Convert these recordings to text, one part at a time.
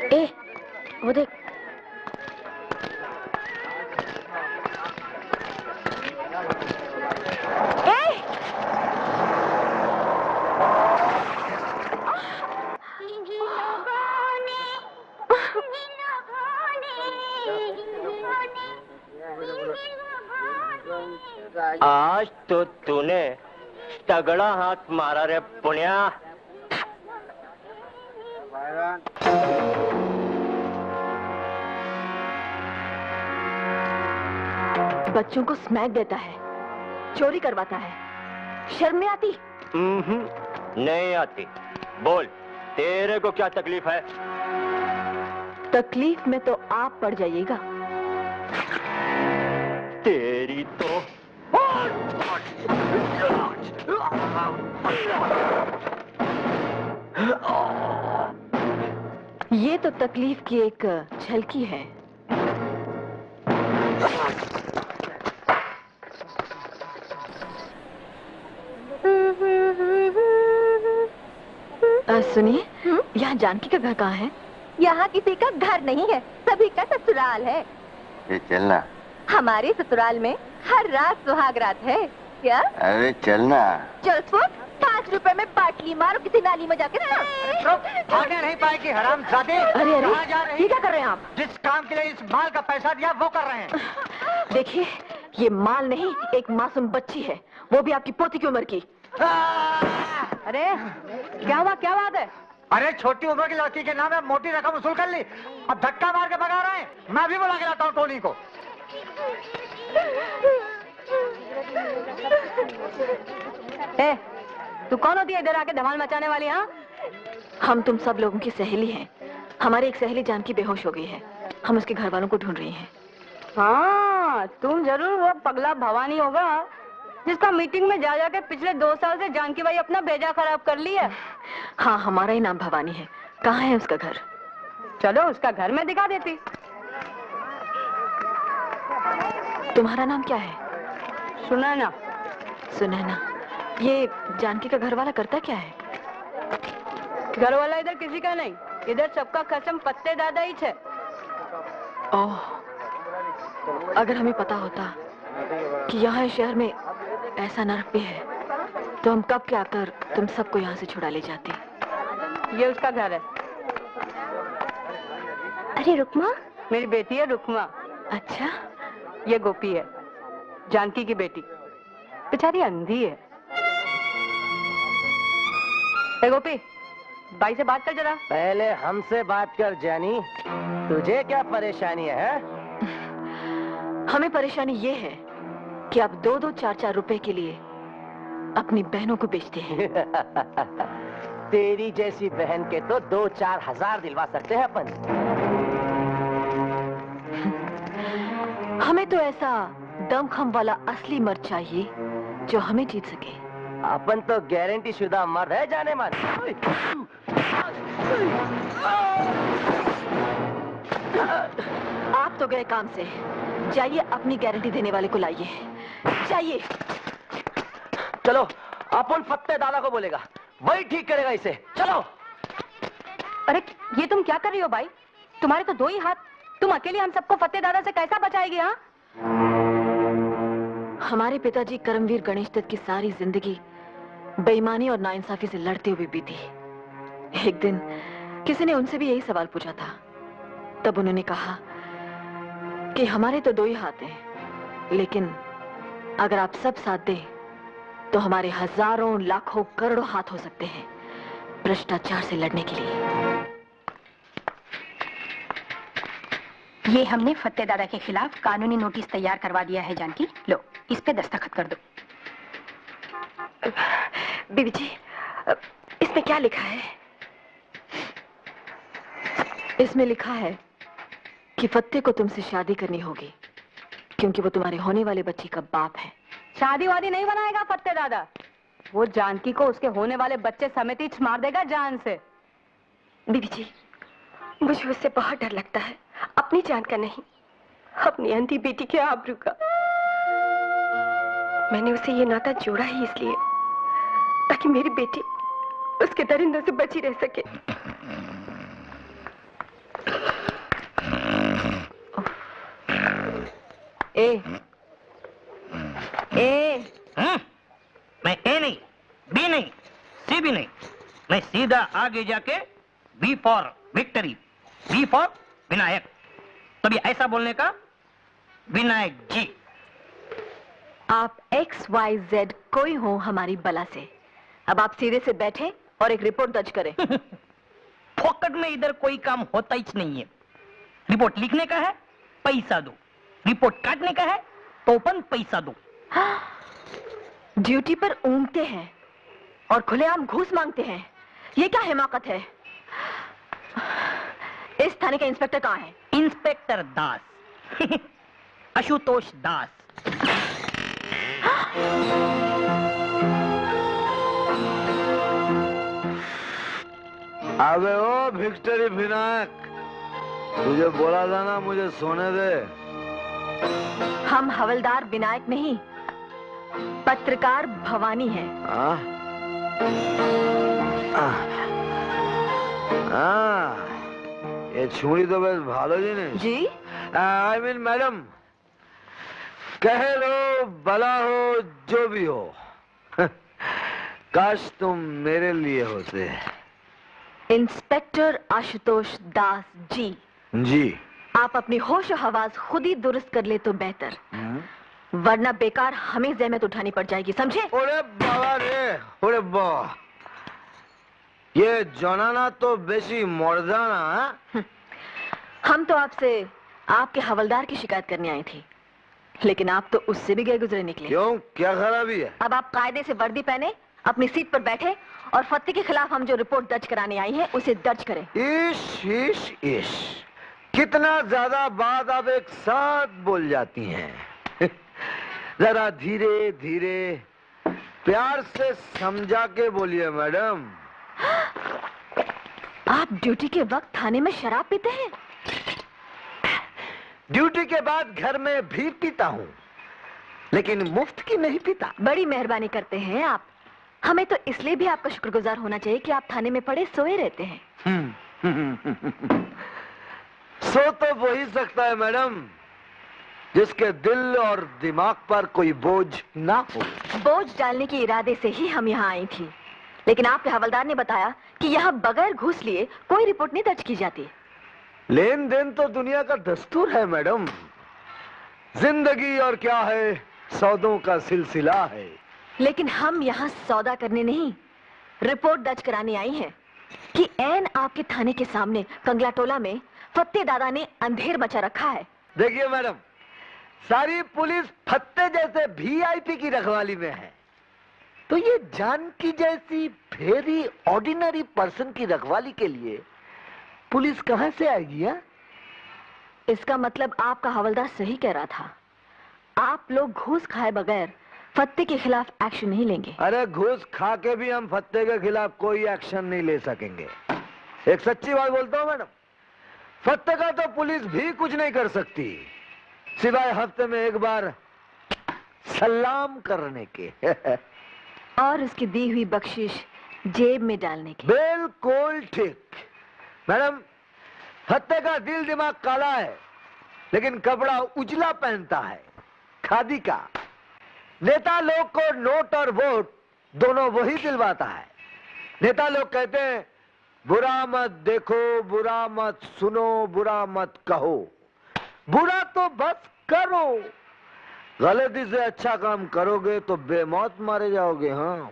ए, वो देख। आज तो तूने तगड़ा हाथ मारा रे पुण्या। बच्चों को स्मैक देता है, चोरी करवाता है, शर्म नहीं आती? नहीं आती। बोल, तेरे को क्या तकलीफ है? तकलीफ में तो आप पड़ जाइएगा। तेरी तो ये तो तकलीफ की एक झलकी है। सुनिए, यहाँ जानकी का घर कहाँ है? यहाँ किसी का घर नहीं है, सभी का ससुराल है। ये चलना। हमारे ससुराल में हर रात सुहाग रात है। क्या? अरे चलना। चल फुट, 5 रुपए में बाटली मारो किसी नाली में जाके। आगे नहीं पाएगी हरामजादे। अरे कहाँ जा रही? ये क्या कर रहे हैं आप? जिस काम के लिए इस माल का पैसा दिया वो कर रहे हैं। देखिए, ये माल नहीं, एक मासूम बच्ची है, वो भी आपकी पोती की उम्र की। अरे क्या हुआ, क्या बात है? अरे छोटी उम्र की लड़की के नाम में मोटी रकम वसूल कर ली, अब धक्का मार के भगा रहे हैं। मैं भी बुला के लाता हूँ टोनी को। तू कौन होती है इधर आके धमाल मचाने वाली? हाँ, हम तुम सब लोगों की सहेली हैं। हमारी एक सहेली जानकी बेहोश हो गई है, हम उसके घर वालों को ढूंढ रही हैं। हाँ, तुम जरूर वो पगला भवानी होगा जिसका मीटिंग में जा जाके पिछले 2 साल से जानकी भाई अपना भेजा खराब कर लिया। हाँ, हमारा ही नाम भवानी है। कहाँ है उसका घर? चलो उसका घर मैं दिखा देती। तुम्हारा नाम क्या है? सुनैना। सुनैना। ये जानकी का घर वाला करता क्या है? घर वाला इधर किसी का नहीं, इधर सबका कसम पत्ते दादा ही है। ओह, अगर हमें पता होता कि यहाँ शहर में ऐसा नर्क भी है तो हम कब के आकर तुम सबको यहाँ से छुड़ा ले जाते। ये उसका घर है। अरे रुकमा? मेरी बेटी है रुकमा। अच्छा। ये गोपी है, जानकी की बेटी, बेचारी अंधी है। ए गोपी, भाई से बात कर जरा। पहले हमसे बात कर जानी, तुझे क्या परेशानी है? हमें परेशानी ये है कि आप 2-2, 4-4 रुपए के लिए अपनी बहनों को बेचते हैं। तेरी जैसी बहन के तो 2-4 हजार दिलवा सकते हैं अपन। हमें तो ऐसा दमखम वाला असली मर्द चाहिए जो हमें जीत सके। अपन तो गारंटी शुदा मर्द है जाने मन। आप तो गए काम से, जाइए अपनी गारंटी देने वाले को लाइए। जाइए। चलो, अपन फत्ते दादा को बोलेगा, वही ठीक करेगा इसे। चलो। अरे ये तुम क्या कर रही हो भाई? तुम्हारे तो 2 ही हाथ, तुम अकेले हम सबको फत्ते दादा से कैसा बचाएगी? हाँ, हमारे पिताजी करमवीर गणेश दत्त की सारी जिंदगी बेईमानी और नाइंसाफी से लड़ते हुए बीती। एक दिन किसी ने उनसे भी यही सवाल पूछा था, तब उन्होंने कहा कि हमारे तो 2 ही हाथ हैं, लेकिन अगर आप सब साथ दें तो हमारे हजारों, लाखों, करोड़ों हाथ हो सकते हैं भ्रष्टाचार से लड़ने के लिए। ये हमने फत्ते दादा के खिलाफ कानूनी नोटिस तैयार करवा दिया है जानकी, लो इस पे दस्तखत कर दो। बीबी जी, इसमें क्या लिखा है? इसमें लिखा है कि फत्ते को तुमसे शादी करनी होगी क्योंकि वो तुम्हारे होने वाले बच्चे का बाप है। शादी वादी नहीं बनाएगा फत्ते दादा, वो जानकी को उसके होने वाले बच्चे समेत ही मार देगा जान से। बीबी जी, मुझे उससे बहुत डर लगता है, अपनी जान का नहीं, अपनी अंधी बेटी के आबरू का। मैंने उसे ये नाता जोड़ा ही इसलिए ताकि मेरी बेटी उसके दरिंदों से बची रह सके। ए ए मैं ए नहीं, बी नहीं, सी भी नहीं, मैं सीधा आगे जाके B for victory, B for Vinayak. तो भी ऐसा बोलने का, विनायक जी। आप XYZ कोई हो हमारी बला से। अब आप सीधे से बैठे और एक रिपोर्ट दर्ज करें। फोकट में इधर कोई काम होता ही नहीं है। रिपोर्ट लिखने का है, पैसा दो। रिपोर्ट काटने का है, तो अपन पैसा दो। ड्यूटी पर ऊँघते हैं और खुलेआम घूस मांगते हैं, ये क्या हिमाकत है? इस थाने का इंस्पेक्टर कहाँ है? इंस्पेक्टर दास। आशुतोष दास। अबे ओ विक्ट्री विनायक, तुझे बोला था ना मुझे सोने दे। हम हवलदार विनायक नहीं, पत्रकार भवानी है। ये छुरी तो बस भालो जी ने जी। आई मीन मैडम, कह लो भला हो जो भी हो, काश तुम मेरे लिए होते। इंस्पेक्टर आशुतोष दास जी। जी। आप अपनी होश और हवास खुद ही दुरुस्त कर ले तो बेहतर, वरना बेकार हमें जहमत उठानी पड़ जाएगी, समझे? ओरे बाबा रे, ओरे बाबा, ये जनाना तो बेसी मर्दाना। हम तो आपसे आपके हवलदार की शिकायत करने आई थी, लेकिन आप तो उससे भी गए गुजरे निकले। क्यों, क्या खराबी है? अब आप कायदे से वर्दी पहने, अपनी सीट पर बैठे और फत्ते के खिलाफ हम जो रिपोर्ट दर्ज कराने आई है उसे दर्ज करें। इश इश इश, कितना ज्यादा बात आप एक साथ बोल जाती हैं। जरा धीरे धीरे प्यार से समझा के बोलिए मैडम। आप ड्यूटी के वक्त थाने में शराब पीते हैं? ड्यूटी के बाद घर में भी पीता हूँ, लेकिन मुफ्त की नहीं पीता। बड़ी मेहरबानी करते हैं आप। हमें तो इसलिए भी आपका शुक्रगुजार होना चाहिए कि आप थाने में पड़े सोए रहते हैं। सो तो वही सकता है मैडम जिसके दिल और दिमाग पर कोई बोझ ना हो। बोझ डालने के इरादे से ही हम यहाँ आई थी, लेकिन आपके हवलदार ने बताया कि यहाँ बगैर घूस लिए कोई रिपोर्ट नहीं दर्ज की जाती। लेन देन तो दुनिया का दस्तूर है मैडम। जिंदगी और क्या है, सौदों का सिलसिला है। लेकिन हम यहाँ सौदा करने नहीं, रिपोर्ट दर्ज कराने आई हैं कि ऐन आपके थाने के सामने कंगलाटोला में फत्ते दादा ने अंधेर मचा रखा है। देखिए मैडम, सारी पुलिस फत्ते जैसे वीआईपी की रखवाली में है, तो ये जानकी जैसी वेरी ऑर्डिनरी पर्सन की रखवाली के लिए पुलिस कहां से आएगी? है? इसका मतलब आपका हवलदार सही कह रहा था, आप लोग घूस खाए बगैर फत्ते के खिलाफ एक्शन नहीं लेंगे। अरे घूस खा के भी हम फत्ते के खिलाफ कोई एक्शन नहीं ले सकेंगे। एक सच्ची बात बोलता हूँ मैडम, फत्ते का तो पुलिस भी कुछ नहीं कर सकती, सिवाय हफ्ते में एक बार सलाम करने के। और उसकी दी हुई बख्शिश जेब में डालने के। बिल्कुल ठीक मैडम, फत्ते का दिल दिमाग काला है, लेकिन कपड़ा उजला पहनता है, खादी का। नेता लोग को नोट और वोट दोनों वही दिलवाता है। नेता लोग कहते हैं बुरा मत देखो, बुरा मत सुनो, बुरा मत कहो, बुरा तो बस करो। गलती से अच्छा काम करोगे तो बेमौत मारे जाओगे। हाँ,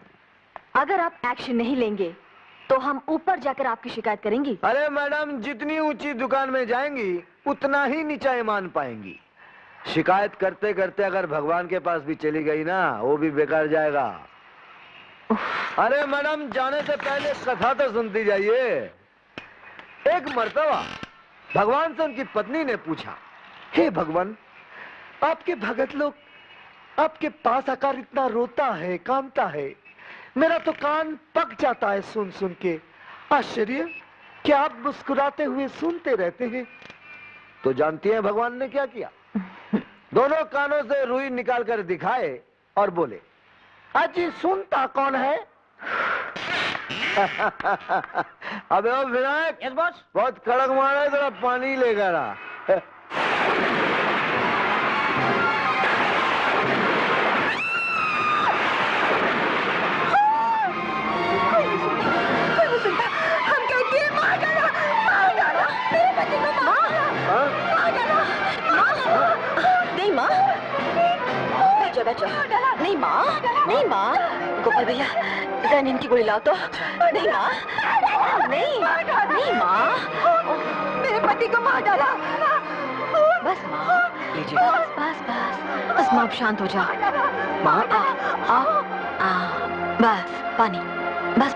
अगर आप एक्शन नहीं लेंगे तो हम ऊपर जाकर आपकी शिकायत करेंगी। अरे मैडम, जितनी ऊंची दुकान में जाएंगी उतना ही नीचा ईमान पाएंगी। शिकायत करते करते अगर भगवान के पास भी चली गई ना, वो भी बेकार जाएगा। अरे मैडम, जाने से पहले कथा तो सुनती जाइए। एक मर्तबा भगवान से उनकी पत्नी ने पूछा, हे भगवान, आपके भगत लोग आपके पास आकर इतना रोता है, कांपता है, मेरा तो कान पक जाता है सुन सुन के। आश्चर्य, क्या आप मुस्कुराते हुए सुनते रहते हैं? तो जानती हैं भगवान ने क्या किया? दोनों कानों से रुई निकाल कर दिखाए और बोले, अजी सुनता कौन है? अबे ओ विनायक, यस बॉस। बहुत कड़क मारा है, थोड़ा पानी लेकर आ। माँ, नहीं माँ। गोपाल भैया, ज़ैनिन की गोली लाओ तो। नहीं माँ, नहीं, नहीं माँ। मेरे पति को मार डाला। बस माँ, लीजिए। बस माँ, अब शांत हो जाओ। माँ, बस पानी। बस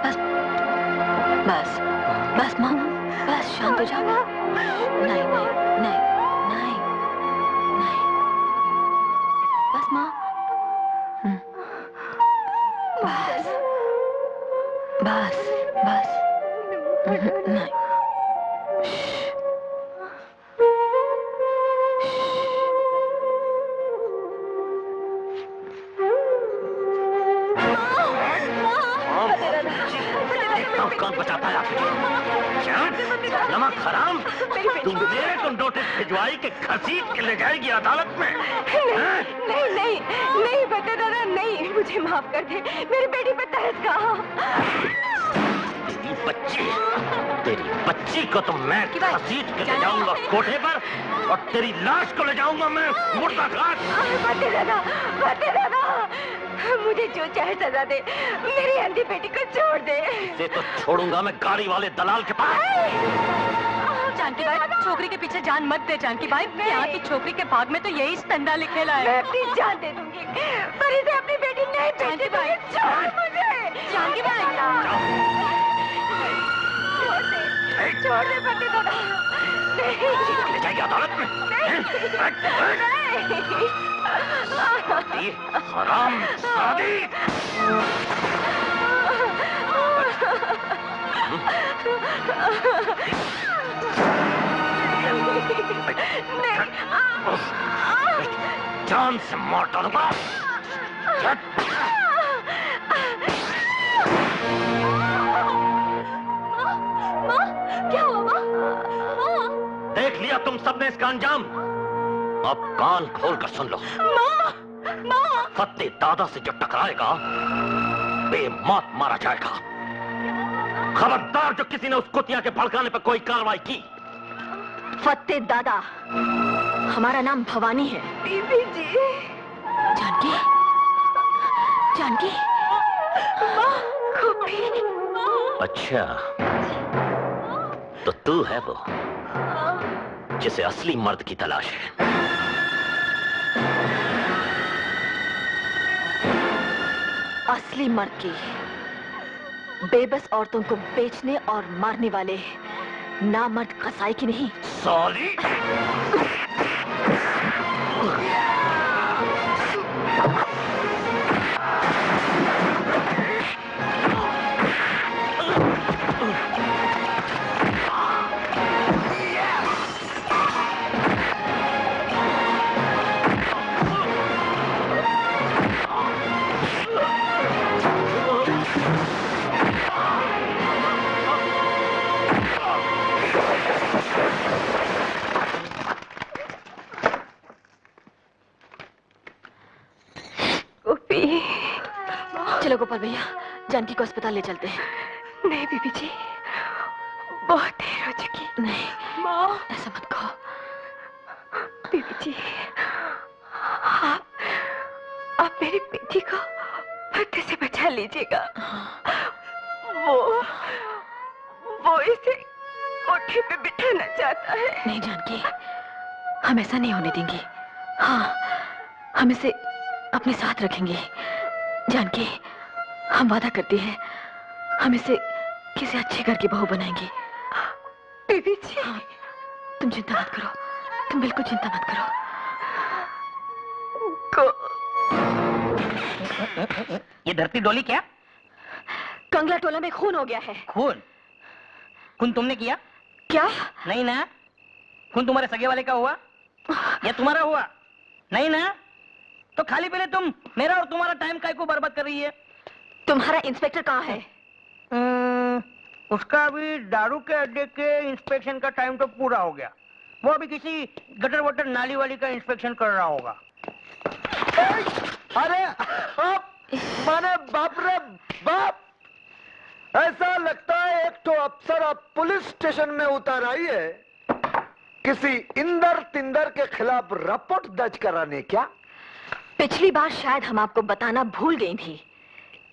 माँ, बस शांत हो जाओ। नहीं, बस माँ। बस नहीं। कौन बचाता है आपको? नमक हराम, तुम मेरे को नोटिस भिजवाई के घसीट के ले जाएगी अदालत में। नहीं बता दादा, नहीं, मुझे माफ कर दे। मेरी बेटी पे तरस खा। तेरी बच्ची को तो मैं घसीट के ले जाऊंगा कोठे पर, और तेरी लाश को ले जाऊंगा मैं मुर्दा घाट। बता दादा, मुझे जो चाहे सजा दे, मेरी अंधी बेटी को छोड़ दे। इसे तो छोड़ूंगा मैं गाड़ी वाले दलाल के पास। जानकी भाई, छोकरी के पीछे जान मत दे। जानकी भाई, यहाँ की छोकरी के भाग में तो यही स्तंदा लिखेला है। मैं अपनी जान दे दूंगी, पर इसे अपनी बेटी नहीं। जानकी भाई, छोड़ मुझे। जानकी भाई, छोड़ दे पति दादा। नहीं, ले जाएगी अदालत में। हराम शादी। जान से मार डालूंगा। क्या हुआ? देख लिया तुम सबने इसका अंजाम। अब कान खोल कर सुन लो। फत्ते दादा से जो टकराएगा बेमौत मारा जाएगा। खबरदार जो किसी ने उस कुतिया के भड़काने पर कोई कार्रवाई की। फत्ते दादा, हमारा नाम भवानी है। बीबी जी। जानकी, अच्छा, तो तू है वो जिसे असली मर्द की तलाश है। असली मर्द की, बेबस औरतों को बेचने और मारने वाले नामर्द कसाई की नहीं। साली! चलो गोपाल भैया, जानकी को अस्पताल ले चलते हैं। नहीं बीबी जी, बहुत देर हो चुकी। नहीं माँ, ऐसा मत कहो। बीबी जी, आप मेरी बेटी को फत्ते से बचा लीजिएगा। वो इसे कोठे पे बिठाना चाहता है। नहीं जानकी, हम ऐसा नहीं होने देंगे। हाँ, हम इसे अपने साथ रखेंगे। जानकी, हम वादा करते हैं, हम इसे किसी अच्छे घर की बहू बनाएंगे। बीबी जी, हाँ, तुम चिंता मत करो, तुम बिल्कुल चिंता मत करो। ये धरती डोली क्या? कंगला टोला में खून हो गया है। खून तुमने किया? क्या? नहीं ना। खून तुम्हारे सगे वाले का हुआ या तुम्हारा हुआ? नहीं ना। तो खाली पहले तुम मेरा और तुम्हारा टाइम काय को बर्बाद कर रही है? तुम्हारा इंस्पेक्टर कहाँ है? उसका अभी दारू के अड्डे के इंस्पेक्शन का टाइम तो पूरा हो गया। वो अभी किसी गटर वटर नाली वाली का इंस्पेक्शन कर रहा होगा। अरे माने बाप रे बाप, ऐसा लगता है एक तो अफसर अब पुलिस स्टेशन में उतर आई है किसी इंदर तिंदर के खिलाफ रिपोर्ट दर्ज कराने। क्या पिछली बार शायद हम आपको बताना भूल गई थी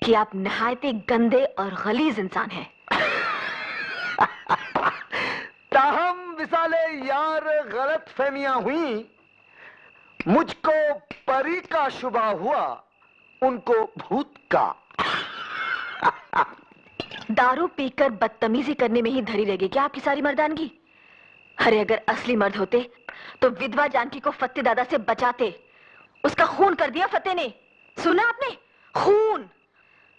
कि आप नहायते गंदे और गलीज इंसान हैं। ताहम विसाले यार गलत फहमियां हुई, मुझको परी का शुबा हुआ, उनको भूत का। दारू पीकर बदतमीजी करने में ही धरी रहेगी क्या आपकी सारी मर्दानगी? अरे अगर असली मर्द होते तो विधवा जानकी को फत्ते दादा से बचाते। उसका खून कर दिया फत्ते ने, सुना आपने? खून।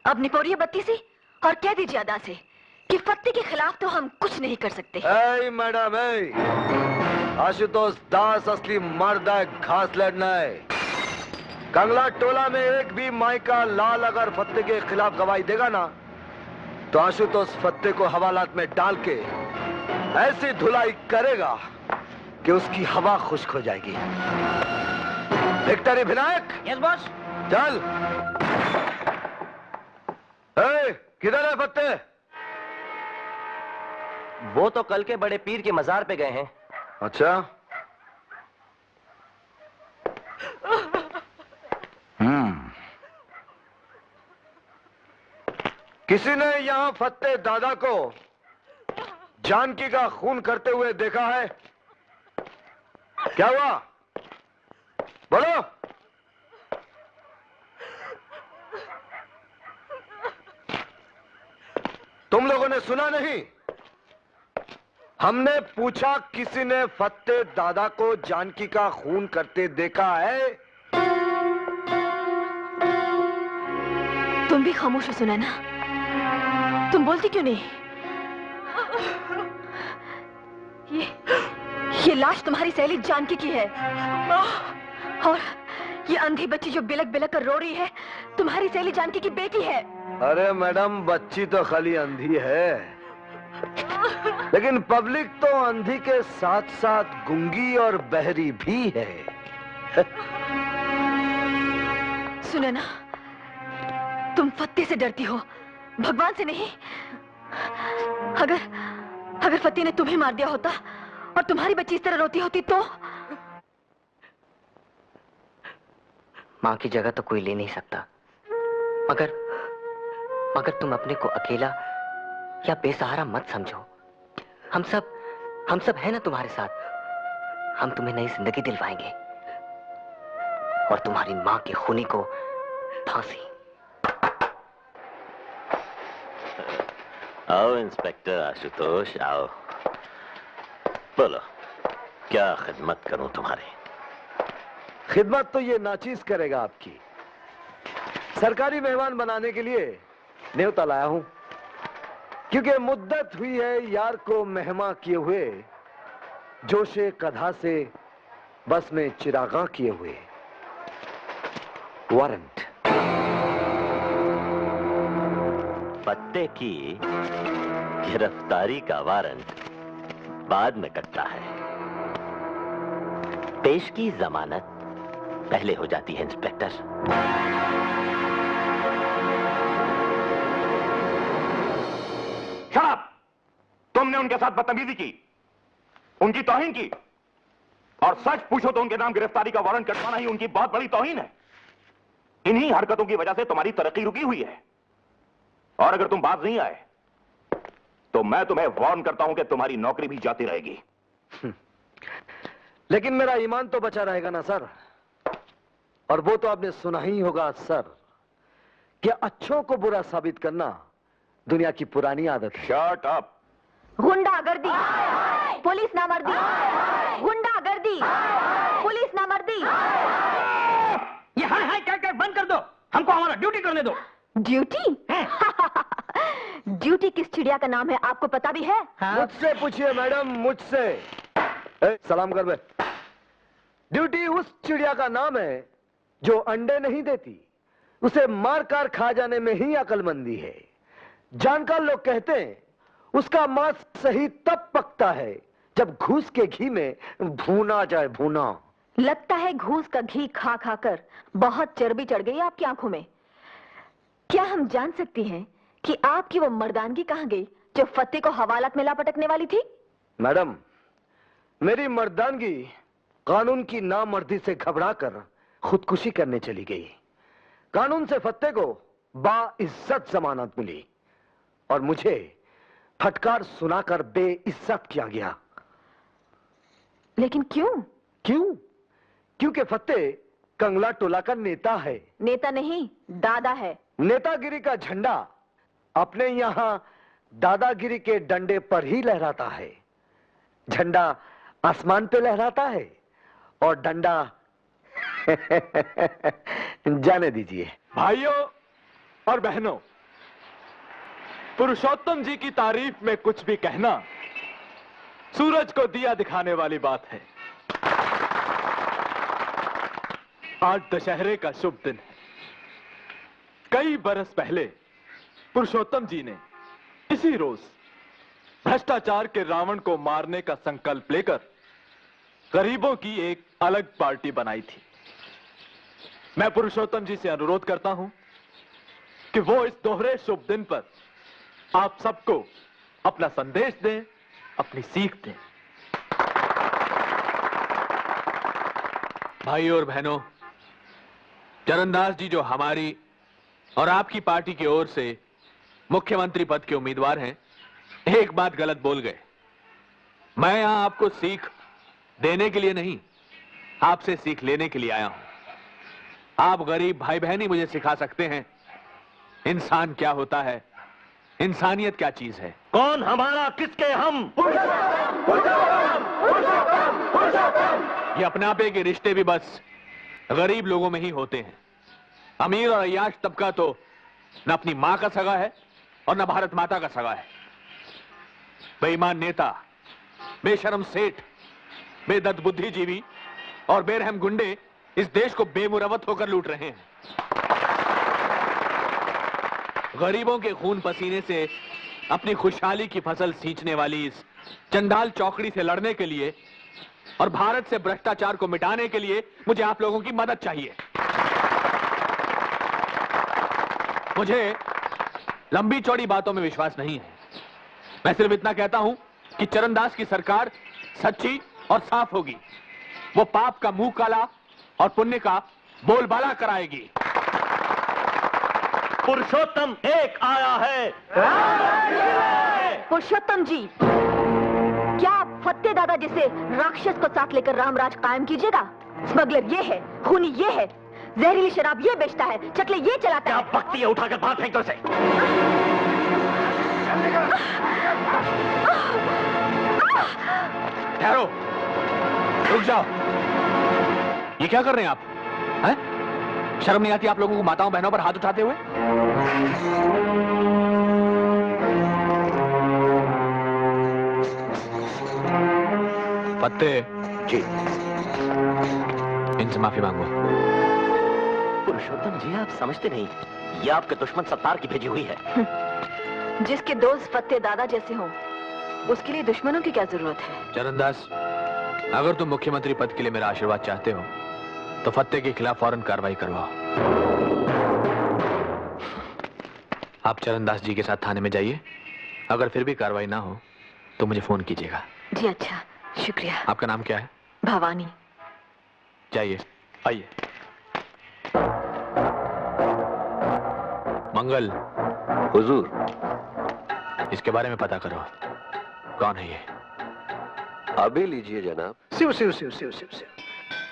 अब निपोरिए बत्ती से और कह दीजिए अदा से कि फत्ते के खिलाफ तो हम कुछ नहीं कर सकते। ऐ मैडम, आशुतोष दास असली मर्द है, घास लड़ना है। कंगला टोला में एक भी मायका लाल अगर फत्ते के खिलाफ गवाही देगा ना, तो आशुतोष फत्ते को हवालात में डाल के ऐसी धुलाई करेगा कि उसकी हवा खुश्क हो जाएगी। विक्टरी विनायक। Yes boss. चल। किधर है फत्ते? वो तो कल के बड़े पीर के मजार पे गए हैं। अच्छा। किसी ने यहां फत्ते दादा को जानकी का खून करते हुए देखा है? क्या हुआ? बोलो। तुम लोगों ने सुना नहीं? हमने पूछा किसी ने फत्ते दादा को जानकी का खून करते देखा है? तुम भी खामोश हो सुना ना? तुम बोलती क्यों नहीं? ये लाश तुम्हारी सहेली जानकी की है और ये अंधी बच्ची जो बिलक बिलक कर रो रही है तुम्हारी सहेली जानकी की बेटी है। अरे मैडम, बच्ची तो खाली अंधी है, लेकिन पब्लिक तो अंधी के साथ साथ गूंगी और बहरी भी है। सुनो ना, तुम फत्ते से डरती हो, भगवान से नहीं। अगर फत्ते ने तुम्हें मार दिया होता और तुम्हारी बच्ची इस तरह रोती होती तो? मां की जगह तो कोई ले नहीं सकता, मगर तुम अपने को अकेला या बेसहारा मत समझो। हम सब है ना तुम्हारे साथ। हम तुम्हें नई जिंदगी दिलवाएंगे और तुम्हारी मां के खूनी को फांसी। आओ इंस्पेक्टर आशुतोष, आओ। बोलो, क्या खिदमत करूं तुम्हारी? खिदमत तो ये नाचीज करेगा आपकी। सरकारी मेहमान बनाने के लिए न्योता लाया हूं, क्योंकि मुद्दत हुई है यार को मेहमा किए हुए, जोशे कधा से बस में चिरागा किए हुए। वारंट। फत्ते की गिरफ्तारी का वारंट बाद में कटता है, पेश की जमानत पहले हो जाती है इंस्पेक्टर। शराब! तुमने उनके साथ बदतमीजी की, उनकी तौहीन की, और सच पूछो तो उनके नाम गिरफ्तारी का वारंट कटवाना ही उनकी बहुत बड़ी तौहीन है। इन्हीं हरकतों की वजह से तुम्हारी तरक्की रुकी हुई है, और अगर तुम बाज नहीं आए तो मैं तुम्हें वार्न करता हूं कि तुम्हारी नौकरी भी जाती रहेगी। लेकिन मेरा ईमान तो बचा रहेगा ना सर। और वो तो आपने सुना ही होगा सर कि अच्छों को बुरा साबित करना दुनिया की पुरानी आदत है। Shut up. गुंडागर्दी, पुलिस नामर्दी, गुंडागर्दी, पुलिस नामर्दी। ये हाय हाय क्या बंद कर दो, हमको हमारा ड्यूटी करने दो। ड्यूटी? ड्यूटी किस चिड़िया का नाम है आपको पता भी है? मुझसे पूछिए मैडम, मुझसे। सलाम कर बे। ड्यूटी उस चिड़िया का नाम है जो अंडे नहीं देती, उसे मार कर खा जाने में ही अक्लमंदी है। जानकार लोग कहते हैं उसका मांस सही तब पकता है जब घूस के घी में भूना जाए। भूना लगता है घूस का घी खा खाकर बहुत चर्बी चढ़ गई आपकी आंखों में। क्या हम जान सकती हैं कि आपकी वो मर्दानगी कहां गई जो फत्ते को हवालात में ला पटकने वाली थी? मैडम, मेरी मर्दानगी कानून की नामर्दी से घबराकर खुदकुशी करने चली गई। कानून से फत्ते को बाइज्जत जमानत मिली और मुझे फटकार सुनाकर बेइज्जत किया गया। लेकिन क्यों? क्योंकि फत्ते कंगला टोला का नेता है। नेता नहीं, दादा है। नेतागिरी का झंडा अपने यहां दादागिरी के डंडे पर ही लहराता है। झंडा आसमान पे लहराता है और डंडा जाने दीजिए। भाइयों और बहनों, पुरुषोत्तम जी की तारीफ में कुछ भी कहना सूरज को दिया दिखाने वाली बात है। आज दशहरे का शुभ दिन है। कई बरस पहले पुरुषोत्तम जी ने इसी रोज भ्रष्टाचार के रावण को मारने का संकल्प लेकर गरीबों की एक अलग पार्टी बनाई थी। मैं पुरुषोत्तम जी से अनुरोध करता हूं कि वो इस दोहरे शुभ दिन पर आप सबको अपना संदेश दें, अपनी सीख दें। भाइयों और बहनों, चरणदास जी जो हमारी और आपकी पार्टी की ओर से मुख्यमंत्री पद के उम्मीदवार हैं, एक बात गलत बोल गए। मैं यहां आपको सीख देने के लिए नहीं, आपसे सीख लेने के लिए आया हूं। आप गरीब भाई बहन ही मुझे सिखा सकते हैं इंसान क्या होता है, इंसानियत क्या चीज है। कौन हमारा, किसके हम? ये अपनापे के रिश्ते भी बस गरीब लोगों में ही होते हैं। अमीर और अय्याश तबका तो न अपनी मां का सगा है और न भारत माता का सगा है। बेईमान नेता, बेशर्म सेठ, बेदर्द बुद्धिजीवी और बेरहम गुंडे इस देश को बेमुरवत होकर लूट रहे हैं। गरीबों के खून पसीने से अपनी खुशहाली की फसल सींचने वाली इस चंडाल चौकड़ी से लड़ने के लिए और भारत से भ्रष्टाचार को मिटाने के लिए मुझे आप लोगों की मदद चाहिए। मुझे लंबी चौड़ी बातों में विश्वास नहीं है। मैं सिर्फ इतना कहता हूं कि चरणदास की सरकार सच्ची और साफ होगी। वो पाप का मुंह काला और पुण्य का बोलबाला कराएगी। पुरुषोत्तम एक आया है। पुरुषोत्तम जी, क्या आप फत्ते दादा जैसे राक्षस को साथ लेकर रामराज कायम कीजिएगा? स्मगलर ये है, खूनी ये है, जहरीली शराब ये बेचता है, चकले ये चलाता है। क्या बकती है, उठाकर बाहर फेंक दो इसे। ठहरो, रुक जाओ। ये क्या कर रहे हैं आप? हैं? शर्म नहीं आती आप लोगों को माताओं बहनों पर हाथ उठाते हुए? फत्ते जी, इनसे माफी मांगो। पुरुषोत्तम जी, आप समझते नहीं, ये आपके दुश्मन सत्तार की भेजी हुई है। जिसके दोस्त फत्ते दादा जैसे हों, उसके लिए दुश्मनों की क्या जरूरत है? चरणदास, अगर तुम मुख्यमंत्री पद के लिए मेरा आशीर्वाद चाहते हो तो फत्ते के खिलाफ फौरन कार्रवाई करवाओ। आप चरणदास जी के साथ थाने में जाइए। अगर फिर भी कार्रवाई ना हो तो मुझे फोन कीजिएगा। जी अच्छा, शुक्रिया। आपका नाम क्या है? भवानी। जाइए, आइए। मंगल। हुजूर। इसके बारे में पता करो, कौन है ये? अभी लीजिए जनाब। शिव शिव शिव शिव शिव शिव।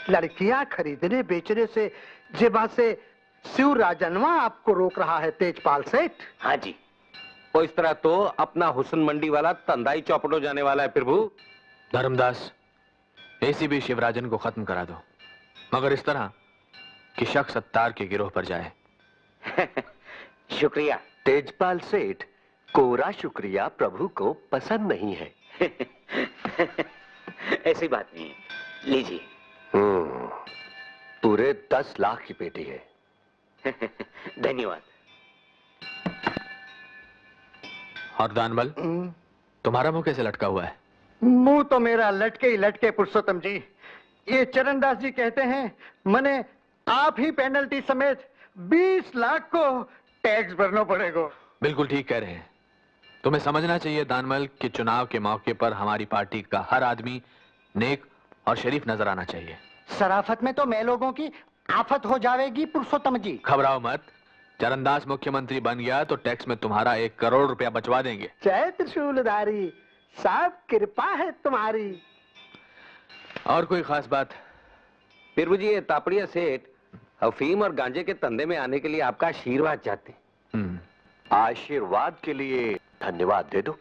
लड़कियां खरीदने बेचने से जेबा से शिव राजनवा आपको रोक रहा है तेजपाल सेठ। हाँ जी, वो इस तरह तो अपना हुस्न मंडी वाला तंदाई चौपट हो जाने वाला है प्रभु। धर्मदास, एसीपी शिवराजन को खत्म करा दो, मगर इस तरह कि शक सत्तार के गिरोह पर जाए। शुक्रिया। तेजपाल सेठ, कोरा शुक्रिया प्रभु को पसंद नहीं है। ऐसी बात नहीं है, लीजिए। पूरे 10 लाख की पेटी है। धन्यवाद। और दानबल, तुम्हारा मुंह कैसे लटका हुआ है? मुंह तो मेरा लटके ही लटके पुरुषोत्तम जी। ये चरणदास जी कहते हैं मने आप ही पेनल्टी समेत 20 लाख को टैक्स भरना पड़ेगा। बिल्कुल ठीक कह रहे हैं। तुम्हें समझना चाहिए दानमल कि चुनाव के मौके पर हमारी पार्टी का हर आदमी नेक और शरीफ नजर आना चाहिए। शराफत में तो मैं लोगों की आफत हो जाएगी पुरुषोत्तम जी। घबराओ मत, चरणदास मुख्यमंत्री बन गया तो टैक्स में तुम्हारा 1 करोड़ रुपया बचवा देंगे। जय त्रिशूलधारी, सब कृपा है तुम्हारी। और कोई खास बात? प्रभु जी, ये तापड़िया सेठ अफीम और गांजे के धंधे में आने के लिए आपका आशीर्वाद चाहते हैं। आशीर्वाद के लिए धन्यवाद दे दो।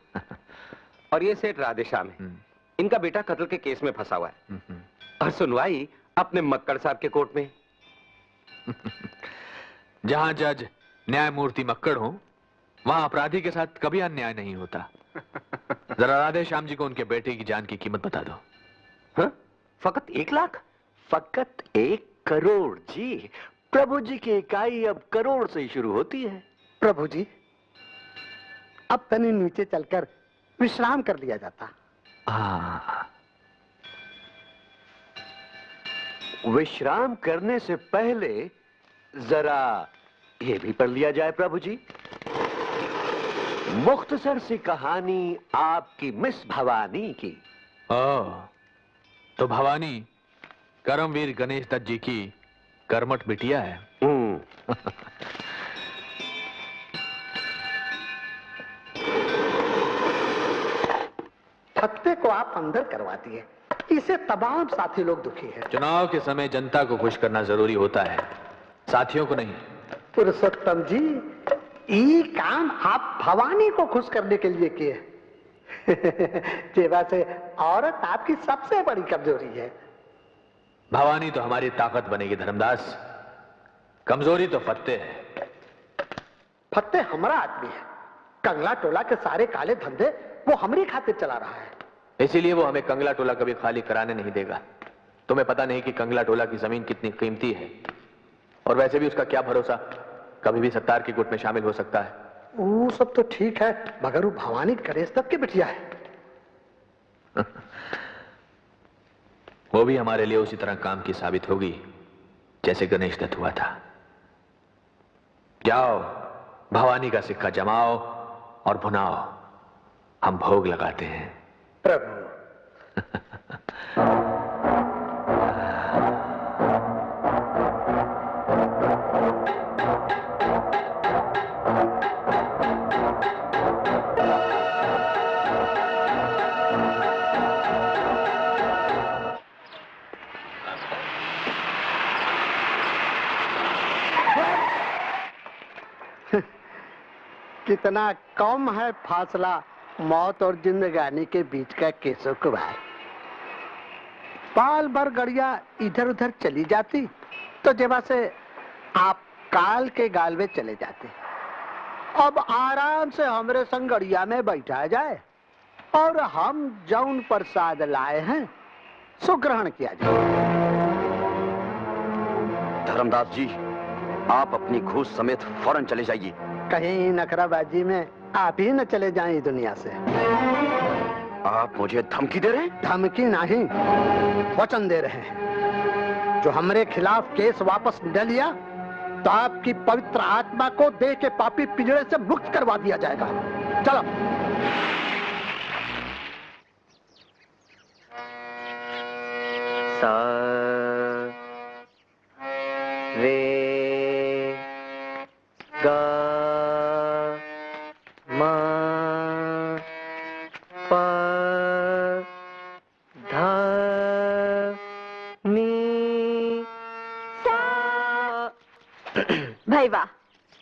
और ये सेठ राधेश्याम है, इनका बेटा कत्ल के केस में फंसा हुआ है और सुनवाई अपने मक्कड़ साहब के कोर्ट में। जहां जज न्यायमूर्ति मक्कड़ हो, वहां अपराधी के साथ कभी अन्याय नहीं होता। जरा राधेश्याम जी को उनके बेटे की जान की कीमत बता दो। हाँ? फकत 1 लाख? फकत 1 करोड़ जी। प्रभु जी की इकाई अब करोड़ से ही शुरू होती है। प्रभु जी, अब तनी नीचे चलकर विश्राम कर लिया जाता। विश्राम करने से पहले जरा ये भी पढ़ लिया जाए प्रभु जी। मुख्तसर सी कहानी आपकी मिस भवानी की। तो भवानी करमवीर गणेश दत्त जी की कर्मठ बिटिया है। फत्ते को आप अंदर करवा दिए, इसे तमाम साथी लोग दुखी हैं। चुनाव के समय जनता को खुश करना जरूरी होता है, साथियों को नहीं। पुरुषोत्तम जी, ये काम आप भवानी को खुश करने के लिए किए। जेवा से औरत आपकी सबसे बड़ी कमजोरी है। भवानी तो हमारी ताकत बनेगी धर्मदास, कमजोरी तो फत्ते है। फत्ते हमारा आदमी है, कंगला टोला के सारे काले धंधे वो हमारी खातिर चला रहा है। इसीलिए वो हमें कंगला टोला कभी खाली कराने नहीं देगा। तुम्हें पता नहीं कि कंगला टोला की जमीन कितनी कीमती है, और वैसे भी उसका क्या भरोसा, कभी भी सत्तार की गुट में शामिल हो सकता है। वो सब तो ठीक है, मगर वो भवानी गणेश दत्त की बिटिया है। वो भी हमारे लिए उसी तरह काम की साबित होगी जैसे गणेश दत्त हुआ था। जाओ, भवानी का सिक्का जमाओ और भुनाओ, हम भोग लगाते हैं। प्रभु कितना कम है फासला मौत और जिंदगानी के बीच का केशव कुमार। पाल भर गड़िया इधर उधर चली जाती तो जेबा से आप काल के गाल में चले जाते। अब आराम से हमरे संग गड़िया में बैठा जाए और हम जौन प्रसाद लाए हैं सो ग्रहण किया जाए। धर्मदास जी, आप अपनी घूस समेत फौरन चले जाइए। कहीं नखराबाजी में आप ही न चले जाएं दुनिया से। आप मुझे धमकी दे रहे हैं? धमकी नहीं, वचन दे रहे हैं। जो हमारे खिलाफ केस वापस न लिया तो आपकी पवित्र आत्मा को देह के पापी पिंजरे से मुक्त करवा दिया जाएगा। चलो। सा रे गा मा पा धा नी सा। भाई वाह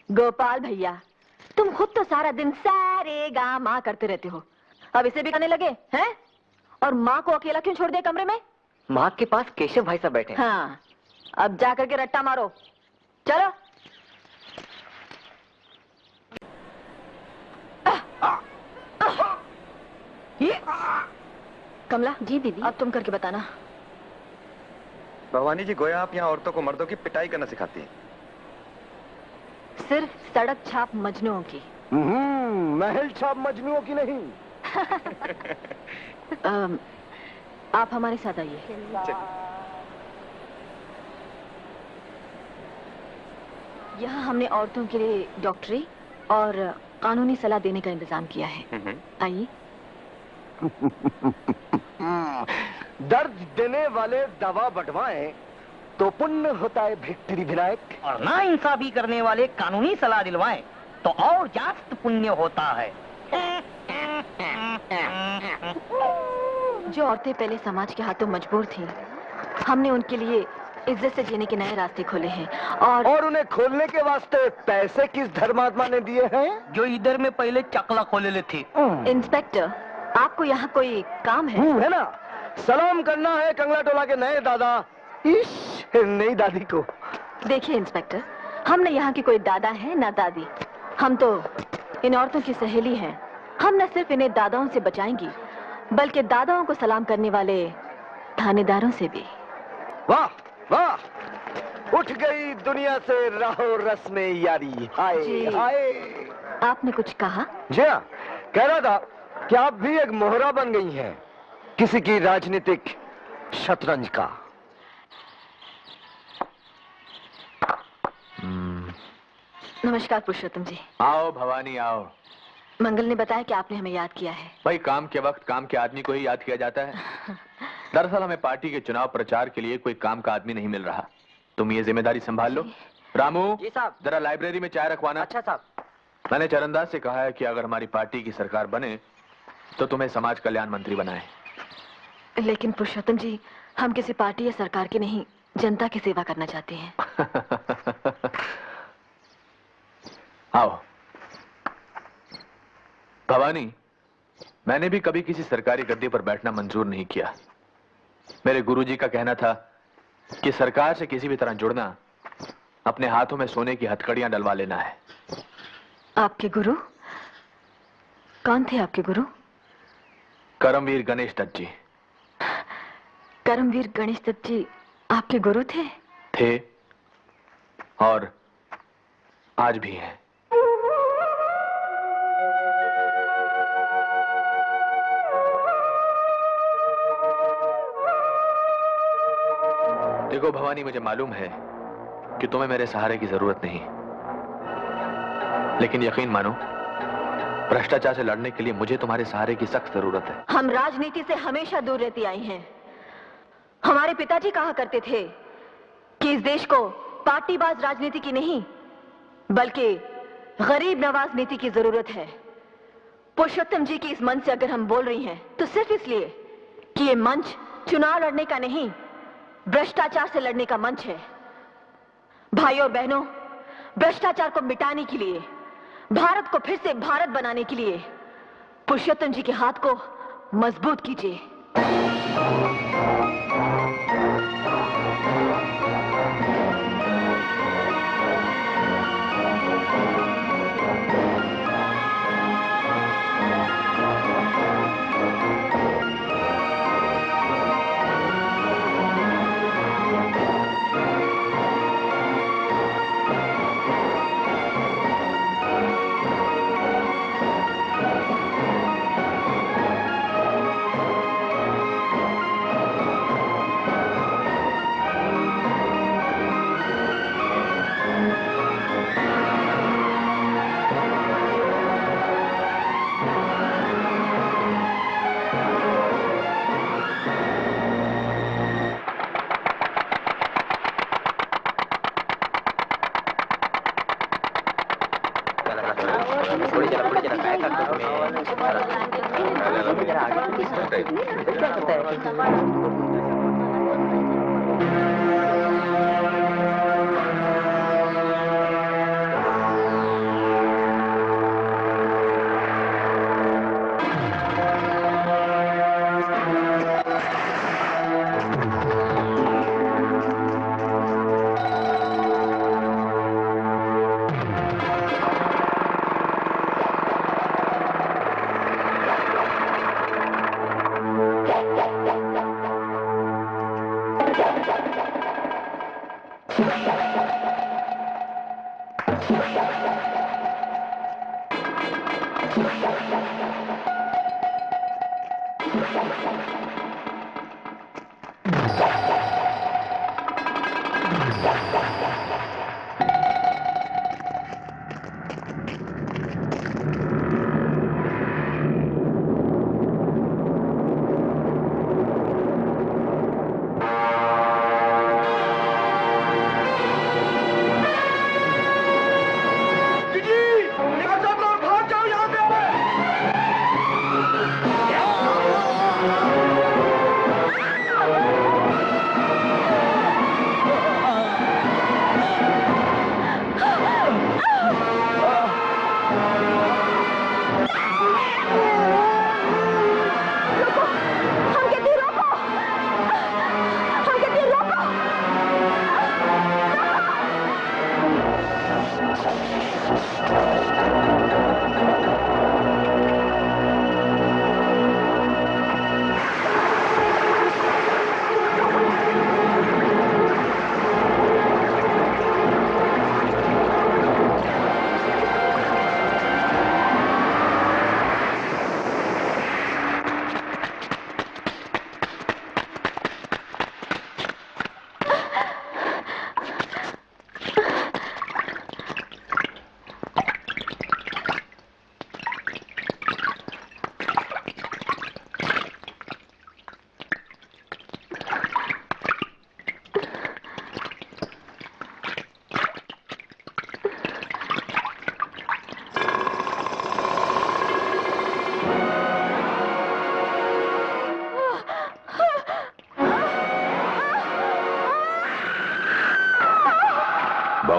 गोपाल भैया, तुम खुद तो सारा दिन सारे गा माँ करते रहते हो, अब इसे भी करने लगे हैं? और माँ को अकेला क्यों छोड़ दिया कमरे में? माँ के पास केशव भाई साहब बैठे हैं। हाँ, अब जा करके रट्टा मारो, चलो। कमला जी दीदी। अब तुम करके बताना। भवानी जी, गोया आप यहाँ औरतों को मर्दों की पिटाई करना सिखाती हैं। सिर्फ सड़क छाप मजनुओं की। महल छाप मजनुओं की नहीं। आप हमारे साथ आइए। यहाँ हमने औरतों के लिए डॉक्टरी और कानूनी सलाह देने का इंतजाम किया है। आइए। दर्द देने वाले दवा बंटवाएं तो पुण्य होता है विक्ट्री विनायक। और ना इंसाफी करने वाले कानूनी सलाह दिलवाएं तो और जास्त पुण्य होता है। जो औरतें पहले समाज के हाथों मजबूर थीं, हमने उनके लिए इज्जत से जीने के नए रास्ते खोले हैं और उन्हें खोलने के वास्ते पैसे किस धर्मात्मा ने दिए हैं? जो इधर में पहले चकला खोले ले थे। इंस्पेक्टर, आपको यहाँ कोई काम है? है ना, सलाम करना है कंगला टोला के नए दादा इस नई दादी को। देखिए इंस्पेक्टर, हम न यहाँ की कोई दादा है ना दादी, हम तो इन औरतों की सहेली हैं। हम न सिर्फ इन्हें दादाओं से बचाएंगी, बल्कि दादाओं को सलाम करने वाले थानेदारों से भी। वाह वाह, उठ गई दुनिया से राहो रस्म यारी। हाय हाय। आपने कुछ कहा? जी हाँ, कह रहा था कि आप भी एक मोहरा बन गई हैं किसी की राजनीतिक शतरंज का। नमस्कार पुरुषोत्तम जी। आओ भवानी आओ। मंगल ने बताया कि आपने हमें याद किया है। भाई काम के वक्त काम के आदमी को ही याद किया जाता है। दरअसल हमें पार्टी के चुनाव प्रचार के लिए कोई काम का आदमी नहीं मिल रहा। तुम ये जिम्मेदारी संभाल लो। रामू जी साहब। जरा लाइब्रेरी में चाय रखवाना। अच्छा साहब। मैंने चरणदास से कहा है कि अगर हमारी पार्टी की सरकार बने तो तुम्हें समाज कल्याण मंत्री बनाए। लेकिन पुरुषोत्तम जी, हम किसी पार्टी या सरकार की नहीं, जनता की सेवा करना चाहते हैं। आओ भवानी, मैंने भी कभी किसी सरकारी गद्दी पर बैठना मंजूर नहीं किया। मेरे गुरुजी का कहना था कि सरकार से किसी भी तरह जुड़ना अपने हाथों में सोने की हथकड़ियां डलवा लेना है। आपके गुरु कौन थे? आपके गुरु? करमवीर गणेश दत्त जी। करमवीर गणेश दत्त जी आपके गुरु थे? थे और आज भी हैं। देखो भवानी, मुझे मालूम है कि तुम्हें मेरे सहारे की जरूरत नहीं, लेकिन यकीन मानो भ्रष्टाचार से लड़ने के लिए मुझे तुम्हारे सहारे की सख्त जरूरत है। हम राजनीति से हमेशा दूर रहती आई हैं। हमारे पिताजी कहा करते थे कि इस देश को पार्टीबाज राजनीति की नहीं, बल्कि गरीब नवाज नीति की जरूरत है। पुरुषोत्तम जी की इस मंच से अगर हम बोल रही हैं तो सिर्फ इसलिए कि ये मंच चुनाव लड़ने का नहीं, भ्रष्टाचार से लड़ने का मंच है। भाइयों और बहनों, भ्रष्टाचार को मिटाने के लिए, भारत को फिर से भारत बनाने के लिए पुरुषोत्तम जी के हाथ को मजबूत कीजिए।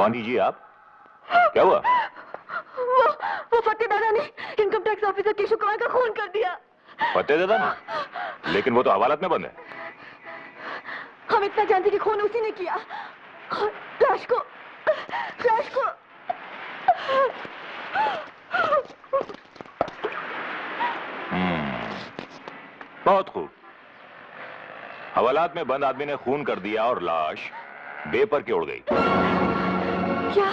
भवानी जी आप क्या हुआ? वो फतेह दादा ने income tax officer Keshav Kumar का खून कर दिया। फतेह दादा ने? लेकिन वो तो हवालात में बंद है। हम इतना जानते कि खून उसी ने किया। लाश को बहुत खूब। हवालात में बंद आदमी ने खून कर दिया और लाश बेपर के उड़ गई। क्या?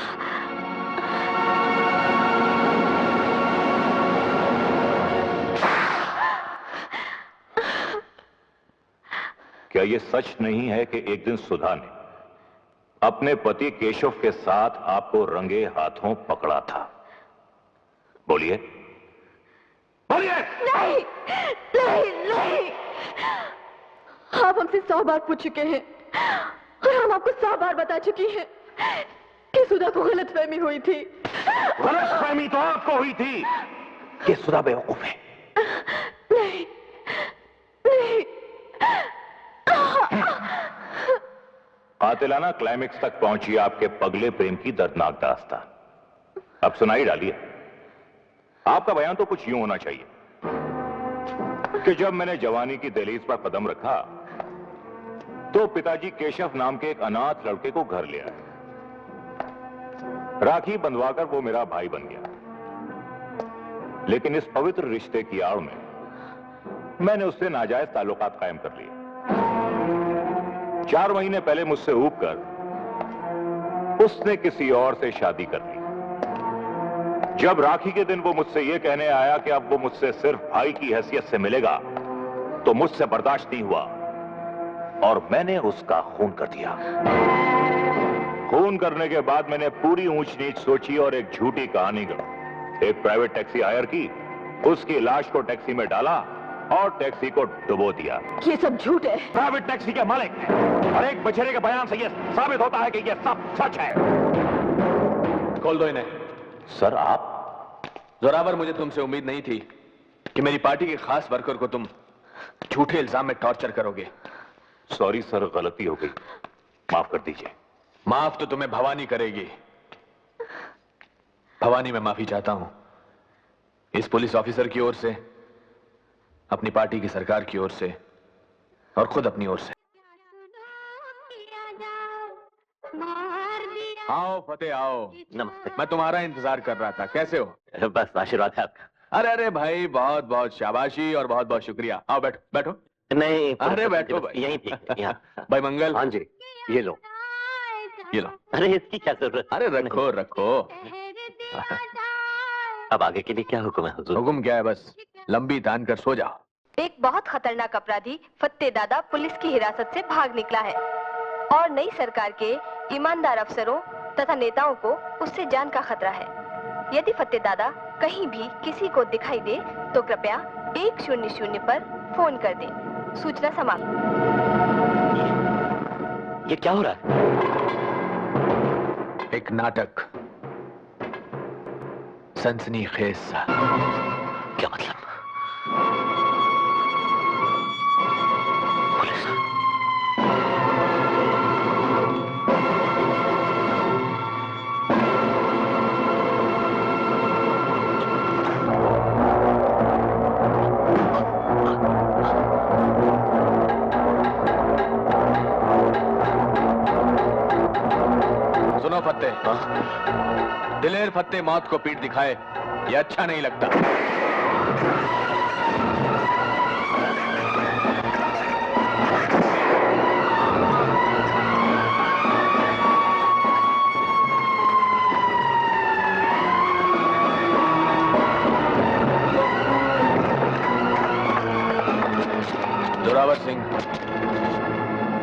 क्या ये सच नहीं है कि एक दिन सुधा ने अपने पति केशव के साथ आपको रंगे हाथों पकड़ा था? बोलिए बोलिए। नहीं नहीं नहीं, आप हमसे 100 बार पूछ चुके हैं और हम आपको 100 बार बता चुकी हैं कि सुधा को गलतफहमी हुई थी। गलतफहमी तो आपको हुई थी कि सुधा बेवकूफ है। नहीं नहीं, कातिलाना क्लाइमेक्स तक पहुंची आपके पगले प्रेम की दर्दनाक दास्तान। अब सुनाई डालिए। आपका बयान तो कुछ यूं होना चाहिए कि जब मैंने जवानी की दहलीज पर कदम रखा तो पिताजी केशव नाम के एक अनाथ लड़के को घर ले आए। राखी बंधवाकर वो मेरा भाई बन गया। लेकिन इस पवित्र रिश्ते की आड़ में मैंने उससे नाजायज ताल्लुकात कायम कर लिए। 4 महीने पहले मुझसे ऊबकर उसने किसी और से शादी कर ली। जब राखी के दिन वो मुझसे ये कहने आया कि अब वो मुझसे सिर्फ भाई की हैसियत से मिलेगा तो मुझसे बर्दाश्त नहीं हुआ और मैंने उसका खून कर दिया। खून करने के बाद मैंने पूरी ऊंच नीच सोची और एक झूठी कहानी गढ़ी। एक प्राइवेट टैक्सी हायर की, उसकी लाश को टैक्सी में डाला और टैक्सी को डुबो दिया। ये सब झूठ है। प्राइवेट टैक्सी के मालिक और एक बछड़े के बयान से यह साबित होता है कि यह सब सच है। खोल दो इन्हें। सर आप? जोरावर, मुझे तुमसे उम्मीद नहीं थी कि मेरी पार्टी के खास वर्कर को तुम झूठे इल्जाम में टॉर्चर करोगे। सॉरी सर, गलती हो गई, माफ कर दीजिए। माफ तो तुम्हें भवानी करेगी। भवानी, मैं माफी चाहता हूं इस पुलिस ऑफिसर की ओर से, अपनी पार्टी की सरकार की ओर से और खुद अपनी ओर से। आओ फतेह, आओ। नमस्ते। मैं तुम्हारा इंतजार कर रहा था। कैसे हो? बस आशीर्वाद है आपका। अरे अरे भाई, बहुत बहुत शाबाशी और बहुत बहुत शुक्रिया। आओ बैठो बैठो। नहीं, अरे बैठो भाई। यहीं ठीक है, यहाँ। भाई मंगल। हाँ जी, ये लो। ये लो। अरे इसकी क्या जरूरत? अरे रखो रखो। अब आगे के लिए क्या हुक्म है हुजूर? हुक्म क्या है, बस लंबी तान कर सो जाओ। एक बहुत खतरनाक अपराधी फतेह दादा पुलिस की हिरासत से भाग निकला है और नई सरकार के ईमानदार अफसरों तथा नेताओं को उससे जान का खतरा है। यदि फतेह दादा कहीं भी किसी को दिखाई दे तो कृपया 100 पर फोन कर दें। सूचना समाप्त। ये क्या हो रहा है? एक नाटक, सनसनीखेज सा। क्या मतलब? सुनो फतेह, दिलेर फतेह मौत को पीठ दिखाए, ये अच्छा नहीं लगता। जोरावर सिंह,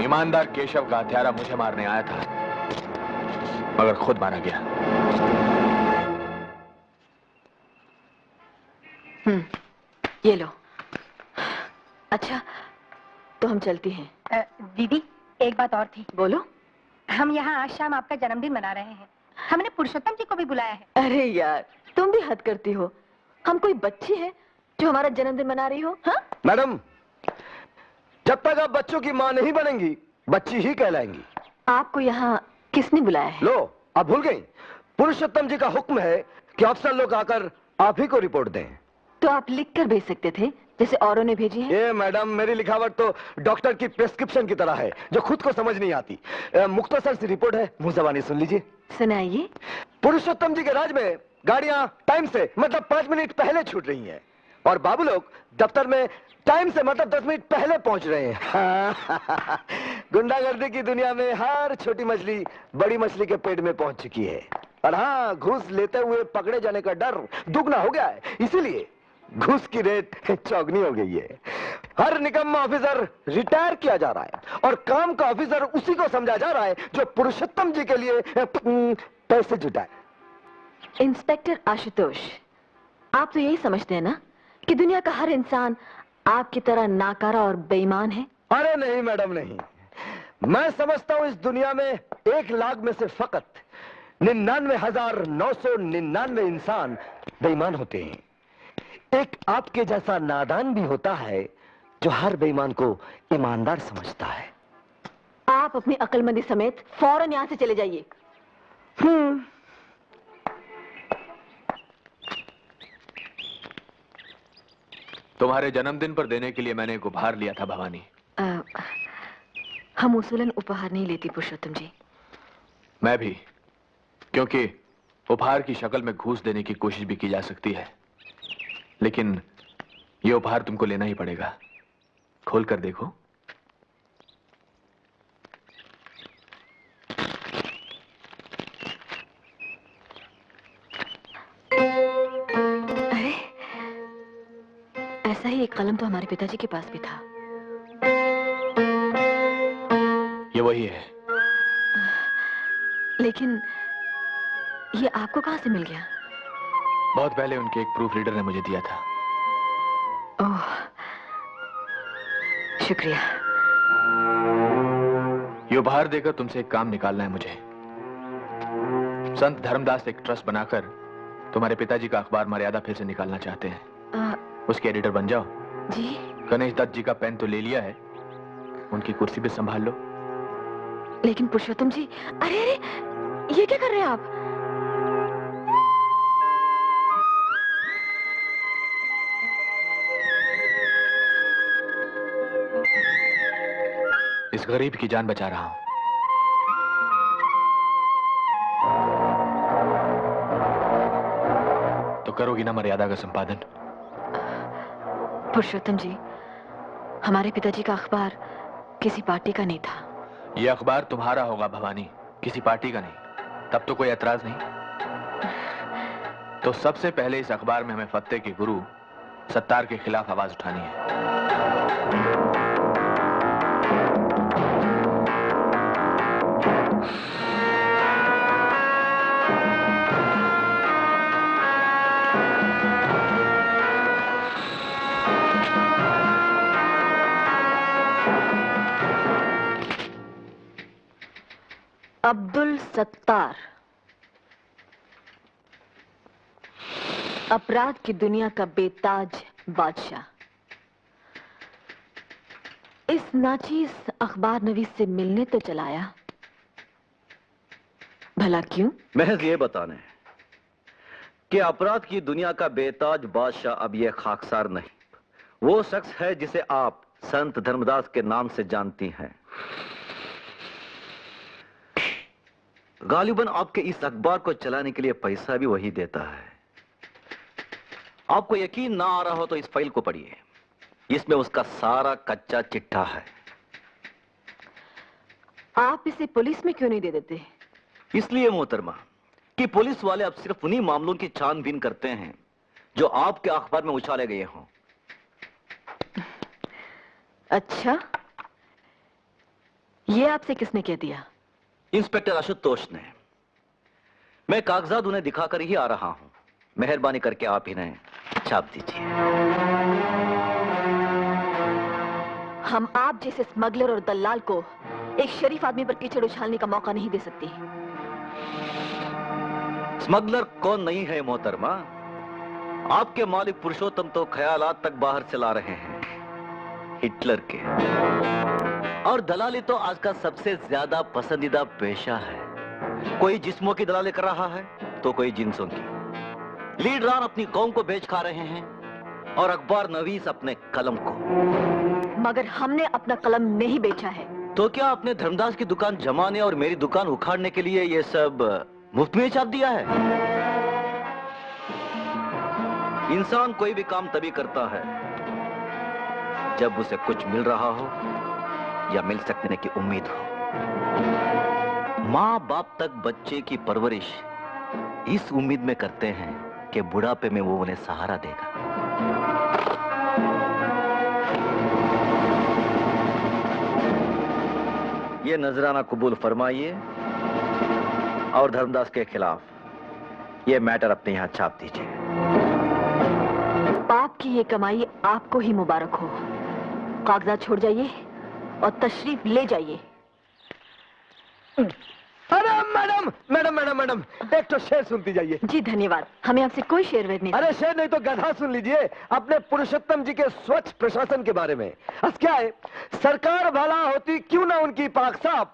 ईमानदार केशव का हत्यारा मुझे मारने आया था मगर खुद मारा गया। ये लो। अच्छा, तो हम चलती हैं। दीदी, एक बात और थी। बोलो। हम यहाँ आज शाम आपका जन्मदिन मना रहे हैं। हमने पुरुषोत्तम जी को भी बुलाया है। अरे यार, तुम भी हद करती हो। हम कोई बच्ची है जो हमारा जन्मदिन मना रही हो? हाँ? मैडम, जब तक आप बच्चों की मां नहीं बनेंगी, बच्ची ही कहलाएंगी। आपको यहाँ किसने बुलाया है? लो, आप भूल गई? पुरुषोत्तम जी का हुक्म है कि अफसर लोग आकर आप ही को रिपोर्ट दें। तो आप लिख कर भेज सकते थे जैसे औरों ने भेजी है। ये मैडम, मेरी लिखावट तो डॉक्टर की प्रेस्क्रिप्शन की तरह है जो खुद को समझ नहीं आती। मुख्तसर सी रिपोर्ट है, मुंह ज़बानी सुन लीजिए। सुनाइए। पुरुषोत्तम जी के राज में गाड़ियां टाइम से मतलब 5 मिनट पहले छूट रही हैं और बाबू लोग दफ्तर में टाइम से मतलब 10 मिनट पहले पहुंच रहे हैं। गुंडागर्दी की दुनिया में हर छोटी मछली बड़ी मछली के पेट में पहुंच चुकी है। और हाँ, घूस लेते हुए पकड़े जाने का डर दुगना हो गया है, इसीलिए घूस की रेट चौगनी हो गई है। हर निकम्मा ऑफिसर रिटायर किया जा रहा है और काम का ऑफिसर उसी को समझा जा रहा है जो पुरुषोत्तम जी के लिए पैसे जुटाए। इंस्पेक्टर आशुतोष, आप तो यही समझते हैं ना कि दुनिया का हर इंसान आपकी तरह नाकारा और बेईमान है? अरे नहीं मैडम, नहीं। मैं समझता हूं इस दुनिया में 1 लाख में से फकत 99,999 इंसान बेईमान होते हैं। एक आपके जैसा नादान भी होता है जो हर बेईमान को ईमानदार समझता है। आप अपनी अक्लमंदी समेत फौरन यहां से चले जाइए। तुम्हारे जन्मदिन पर देने के लिए मैंने एक उपहार लिया था भवानी। हम उसूलन उपहार नहीं लेती पुरुषोत्तम जी। मैं भी, क्योंकि उपहार की शक्ल में घूस देने की कोशिश भी की जा सकती है, लेकिन यह उपहार तुमको लेना ही पड़ेगा। खोल कर देखो। अरे, ऐसा ही एक कलम तो हमारे पिताजी के पास भी था। ये वही है। लेकिन ये आपको कहां से मिल गया? बहुत पहले उनके एक प्रूफ रीडर ने मुझे दिया था। ओह, शुक्रिया। ये उपहार देकर तुमसे एक काम निकालना है मुझे। संत धर्मदास एक ट्रस्ट बनाकर तुम्हारे पिताजी का अखबार मर्यादा फिर से निकालना चाहते हैं। उसके एडिटर बन जाओ। जी। गणेश दत्त जी का पेन तो ले लिया है, उनकी कुर्सी भी संभाल लो। लेकिन पुरुषोत्तम जी, अरे अरे, ये क्या कर रहे हैं आप? इस गरीब की जान बचा रहा हूं। तो करोगी ना मर्यादा का संपादन? पुरुषोत्तम जी, हमारे पिताजी का अखबार किसी पार्टी का नहीं था। यह अखबार तुम्हारा होगा भवानी, किसी पार्टी का नहीं। तब तो कोई एतराज नहीं। तो सबसे पहले इस अखबार में हमें फत्ते के गुरु सत्तार के खिलाफ आवाज उठानी है। अब्दुल सत्तार, अपराध की दुनिया का बेताज बादशाह, इस नाचीज अखबार नवीस से मिलने तो चलाया, भला क्यों? महज ये बताने कि अपराध की दुनिया का बेताज बादशाह अब यह खाकसार नहीं, वो शख्स है जिसे आप संत धर्मदास के नाम से जानती हैं। गालिबन आपके इस अखबार को चलाने के लिए पैसा भी वही देता है। आपको यकीन ना आ रहा हो तो इस फाइल को पढ़िए, इसमें उसका सारा कच्चा चिट्ठा है। आप इसे पुलिस में क्यों नहीं दे देते? इसलिए मोहतरमा कि पुलिस वाले अब सिर्फ उन्हीं मामलों की छानबीन करते हैं जो आपके अखबार में उछाले गए हों। अच्छा, ये आपसे किसने कह दिया? इंस्पेक्टर आशुतोष ने। मैं कागजात उन्हें दिखाकर ही आ रहा हूं। मेहरबानी करके आप इन्हें छाप दीजिए। हम आप जैसे स्मगलर और दलाल को एक शरीफ आदमी पर कीचड़ उछालने का मौका नहीं दे सकती। स्मगलर कौन नहीं है मोहतरमा? आपके मालिक पुरुषोत्तम तो ख्यालात तक बाहर चला रहे हैं, हिटलर के। और दलाली तो आज का सबसे ज्यादा पसंदीदा पेशा है। कोई जिस्मों की दलाली कर रहा है तो कोई जिन्सों की। लीडरान अपनी कौम को बेच खा रहे हैं और अखबार नवीस अपने कलम को। मगर हमने अपना कलम नहीं बेचा है। तो क्या आपने धर्मदास की दुकान जमाने और मेरी दुकान उखाड़ने के लिए ये सब मुफ्त में छाप दिया है? इंसान कोई भी काम तभी करता है जब उसे कुछ मिल रहा हो या मिल सकने की उम्मीद हो। माँ बाप तक बच्चे की परवरिश इस उम्मीद में करते हैं कि बुढ़ापे में वो उन्हें सहारा देगा। ये नजराना कबूल फरमाइए और धर्मदास के खिलाफ ये मैटर अपने यहां छाप दीजिए। बाप की ये कमाई आपको ही मुबारक हो। कागजात छोड़ जाइए और तशरीफ ले जाइए। अरे मैडम मैडम मैडम मैडम, एक तो शेर सुनती जाइए। जी धन्यवाद, हमें आपसे कोई शेर वेद नहीं। अरे शेर नहीं तो गधा सुन लीजिए अपने पुरुषोत्तम जी के स्वच्छ प्रशासन के बारे में। बस क्या है, सरकार भला होती क्यों ना उनकी पाक साफ,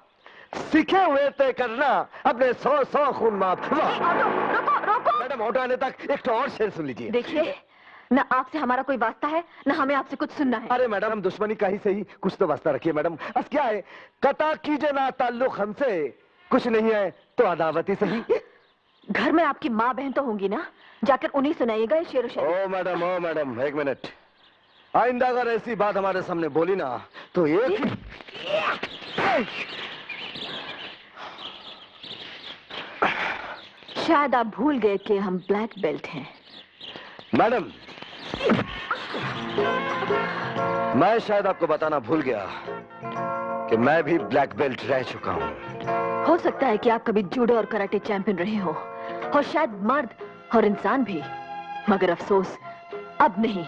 सीखे हुए तय करना अपने 100 खून माफ। रोको रोको मैडम ऑटो आने तक एक तो और शेर सुन लीजिए। देखिए, न आपसे हमारा कोई वास्ता है न हमें आपसे कुछ सुनना है। अरे मैडम, हम दुश्मनी का ही सही कुछ तो वास्ता रखिए मैडम। बस क्या है, कता कीजिए ना ताल्लुक हमसे, कुछ नहीं है तो अदावती सही। घर में आपकी माँ बहन तो होंगी ना, जाकर उन्हीं सुनाइएगा ये शेर शायरी। ओ मैडम एक मिनट, आइंदा अगर ऐसी बात हमारे सामने बोली ना तो एक शायद आप भूल गए कि हम ब्लैक बेल्ट हैं। मैडम, मैं शायद आपको बताना भूल गया कि मैं भी ब्लैक बेल्ट रह चुका हूँ। हो सकता है कि आप कभी जूडो और कराटे चैंपियन रहे हो, और शायद मर्द और इंसान भी, मगर अफसोस अब नहीं।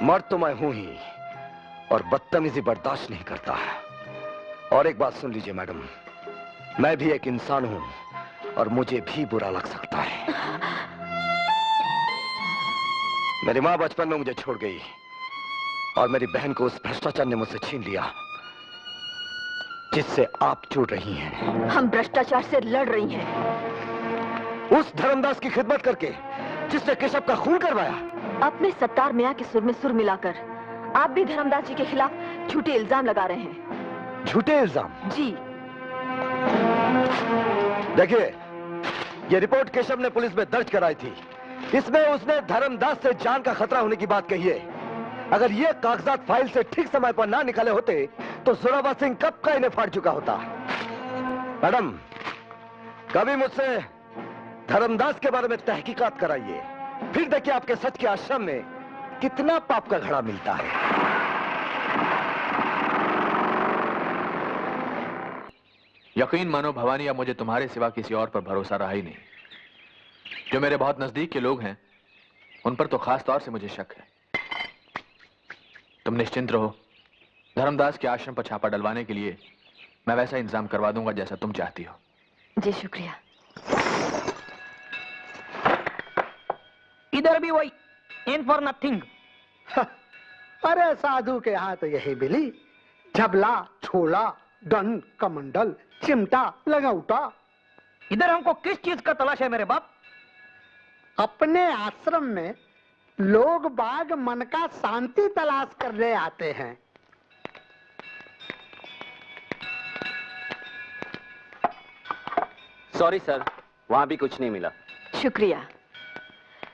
मर्द तो मैं हूं ही, और बदतमीजी बर्दाश्त नहीं करता। और एक बात सुन लीजिए मैडम, मैं भी एक इंसान हूं और मुझे भी बुरा लग सकता है। मेरी माँ बचपन में मुझे छोड़ गई और मेरी बहन को उस भ्रष्टाचार ने मुझसे छीन लिया जिससे आप जुड़ रही हैं। हम भ्रष्टाचार से लड़ रही हैं। उस धर्मदास की खिदमत करके जिसने केशव का खून करवाया। अपने सत्तार मियाँ के सुर में सुर मिलाकर आप भी धर्मदास जी के खिलाफ झूठे इल्जाम लगा रहे हैं। झूठे इल्जाम? जी। देखिए, ये रिपोर्ट केशव ने पुलिस में दर्ज कराई थी। इसमें उसने धर्मदास से जान का खतरा होने की बात कही है। अगर ये कागजात फाइल से ठीक समय पर ना निकाले होते तो जोरावर सिंह कब का इन्हें फाड़ चुका होता। मैडम, कभी मुझसे धर्मदास के बारे में तहकीकात कराइए, फिर देखिए आपके सच के आश्रम में कितना पाप का घड़ा मिलता है। यकीन मानो भवानी, अब मुझे तुम्हारे सिवा किसी और पर भरोसा रहा ही नहीं। जो मेरे बहुत नजदीक के लोग हैं उन पर तो खास तौर से मुझे शक है। तुम निश्चिंत रहो, धर्मदास के आश्रम पर छापा डलवाने के लिए मैं वैसा इंतजाम करवा दूंगा जैसा तुम चाहती हो। जी शुक्रिया। इधर भी वही, इन फॉर नथिंग। अरे साधु के यहाँ तो यही मिली, झबला, छोला, डन, कमंडल, चिमटा, लगौटा। इधर हमको किस चीज का तलाश है मेरे बाप? अपने आश्रम में लोग बाग मन का शांति तलाश करने आते हैं। सॉरी सर, वहां भी कुछ नहीं मिला। शुक्रिया।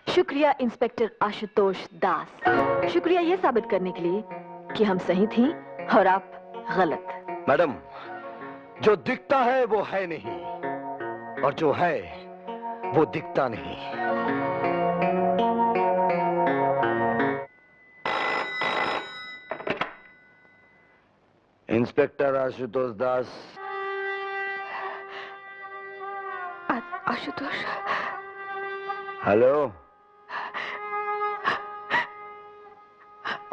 शुक्रिया इंस्पेक्टर आशुतोष दास, शुक्रिया ये साबित करने के लिए कि हम सही थी और आप गलत। मैडम, जो दिखता है वो है नहीं, और जो है वो दिखता नहीं। इंस्पेक्टर आशुतोष दास। आशुतोष। हेलो।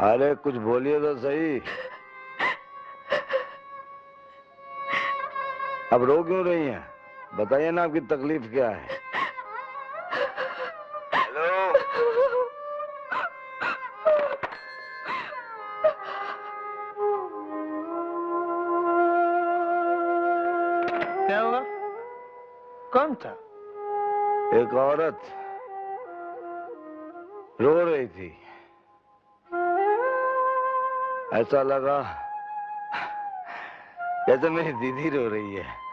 अरे कुछ बोलिए तो सही। अब रो क्यों रही हैं? बताइए ना आपकी तकलीफ क्या है। हेलो। क्या होगा? कौन था? एक औरत रो रही थी। ऐसा लगा जैसे मेरी दीदी रो रही है।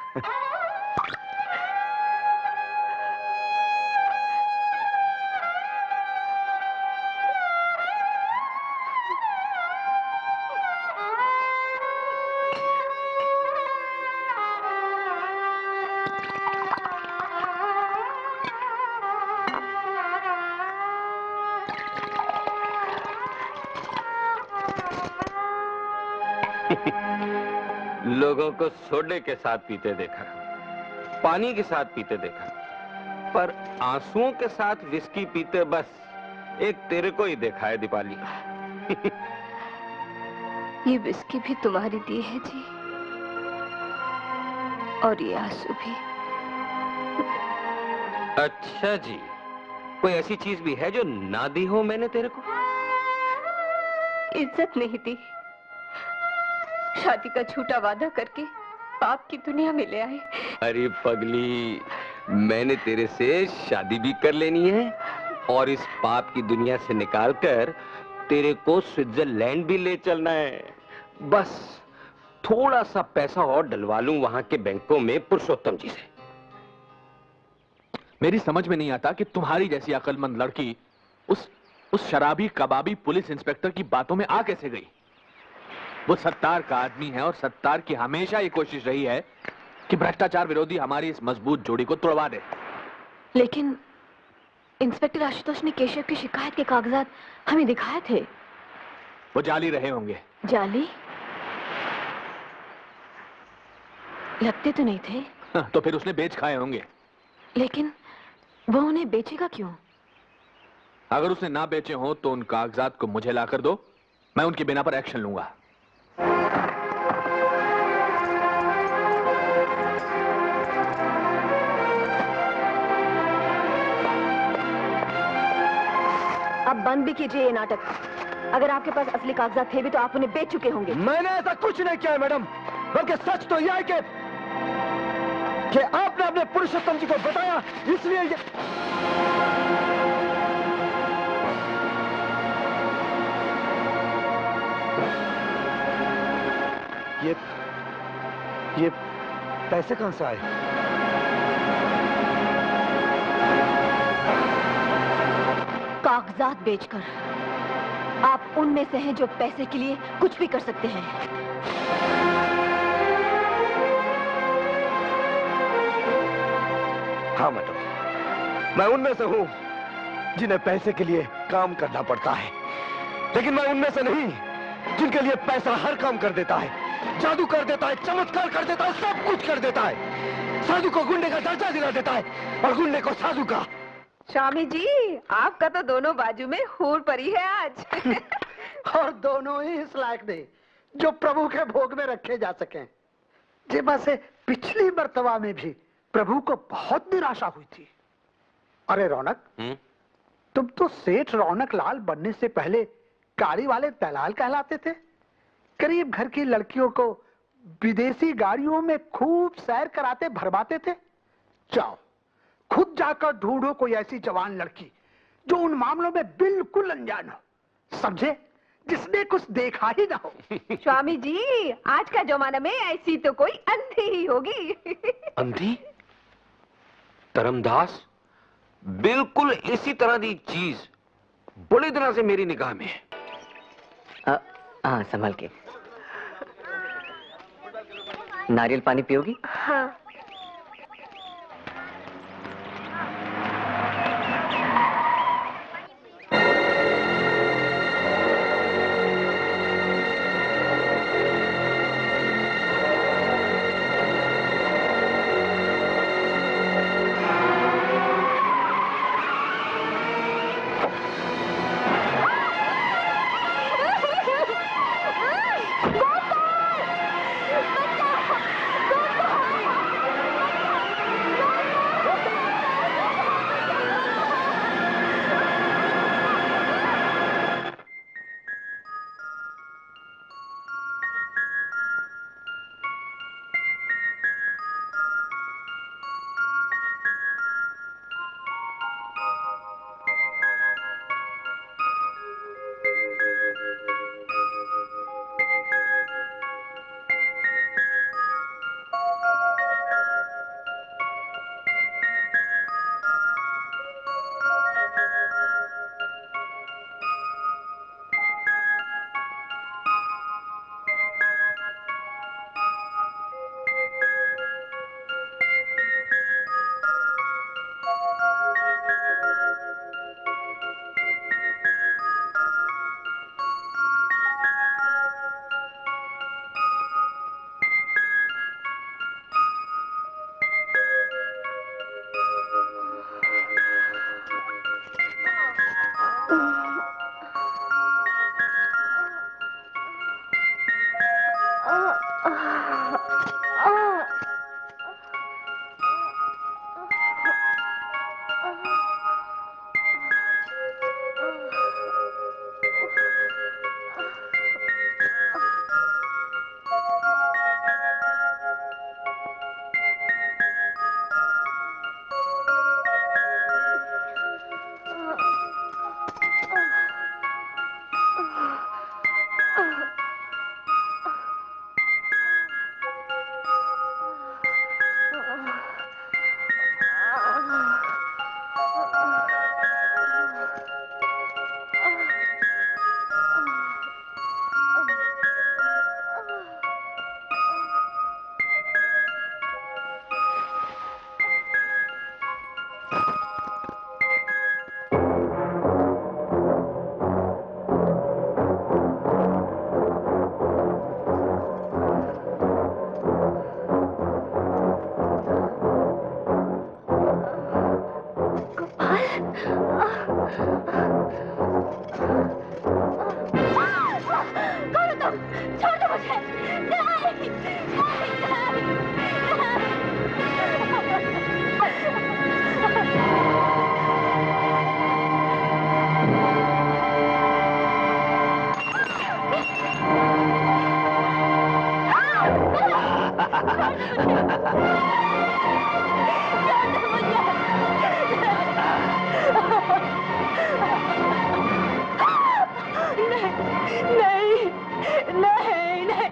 लोगों को सोडे के साथ पीते देखा, पानी के साथ पीते देखा, पर आंसुओं के साथ विस्की पीते बस एक तेरे को ही देखा है दीपाली। ये विस्की भी तुम्हारी दी है जी, और ये आंसू भी। अच्छा जी, कोई ऐसी चीज भी है जो ना दी हो मैंने तेरे को? इज्जत नहीं दी, शादी का झूठा वादा करके पाप की दुनिया में ले आए। अरे पगली, मैंने तेरे से शादी भी कर लेनी है और इस पाप की दुनिया से निकालकर तेरे को स्विट्जरलैंड भी ले चलना है। बस थोड़ा सा पैसा और डलवा लूं वहां के बैंकों में पुरुषोत्तम जी से। मेरी समझ में नहीं आता कि तुम्हारी जैसी अक्लमंद लड़की उस शराबी कबाबी पुलिस इंस्पेक्टर की बातों में आ कैसे गई। वो सत्तार का आदमी है और सत्तार की हमेशा ये कोशिश रही है कि भ्रष्टाचार विरोधी हमारी इस मजबूत जोड़ी को तोड़वा दे। लेकिन इंस्पेक्टर आशुतोष ने केशव की शिकायत के कागजात हमें दिखाए थे। वो जाली रहे होंगे। जाली? लगते तो नहीं थे। तो फिर उसने बेच खाए होंगे। लेकिन वो उन्हें बेचेगा क्यों? अगर उसने ना बेचे हो तो उन कागजात को मुझे लाकर दो, मैं उनके बिना पर एक्शन लूंगा। अब बंद भी कीजिए ये नाटक। अगर आपके पास असली कागजात थे भी तो आप उन्हें बेच चुके होंगे। मैंने ऐसा कुछ नहीं किया है मैडम, बल्कि सच तो यह है कि आपने अपने पुरुषोत्तम जी को बताया, इसलिए ये पैसे कहां से आए? कागजात बेचकर आप उनमें से हैं जो पैसे के लिए कुछ भी कर सकते हैं। हाँ मैडम, मैं उनमें से हूं जिन्हें पैसे के लिए काम करना पड़ता है, लेकिन मैं उनमें से नहीं जिनके लिए पैसा हर काम कर देता है, जादू कर देता है, चमत्कार कर देता है, सब कुछ कर देता है। साधु को गुंडे का दर्जा दिला देता है और गुंडे को साधु का। स्वामी जी, आपका तो दोनों बाजू में हूर पड़ी है आज। और दोनों ही इस लायक नहीं जो प्रभु के भोग में रखे जा सकें। जैसे पिछली मर्तबा में भी प्रभु को बहुत निराशा हुई थी। अरे रौनक, तुम तो सेठ रौनक लाल बनने से पहले गाड़ी वाले दलाल कहलाते थे। करीब घर की लड़कियों को विदेशी गाड़ियों में खूब सैर कराते भरमाते थे। जाओ खुद जाकर ढूंढो कोई ऐसी जवान लड़की जो उन मामलों में बिल्कुल अनजान हो, समझे, जिसने कुछ देखा ही ना हो। स्वामी जी, आज का जमाना में ऐसी तो कोई अंधी ही होगी। अंधी? धर्मदास, बिल्कुल इसी तरह की चीज बड़े दिनों से मेरी निगाह में है। हाँ, संभल के। नारियल पानी पियोगी? हाँ। कौन हो तुम? छोड़ दो मुझे। नहीं, नहीं, नहीं, नहीं,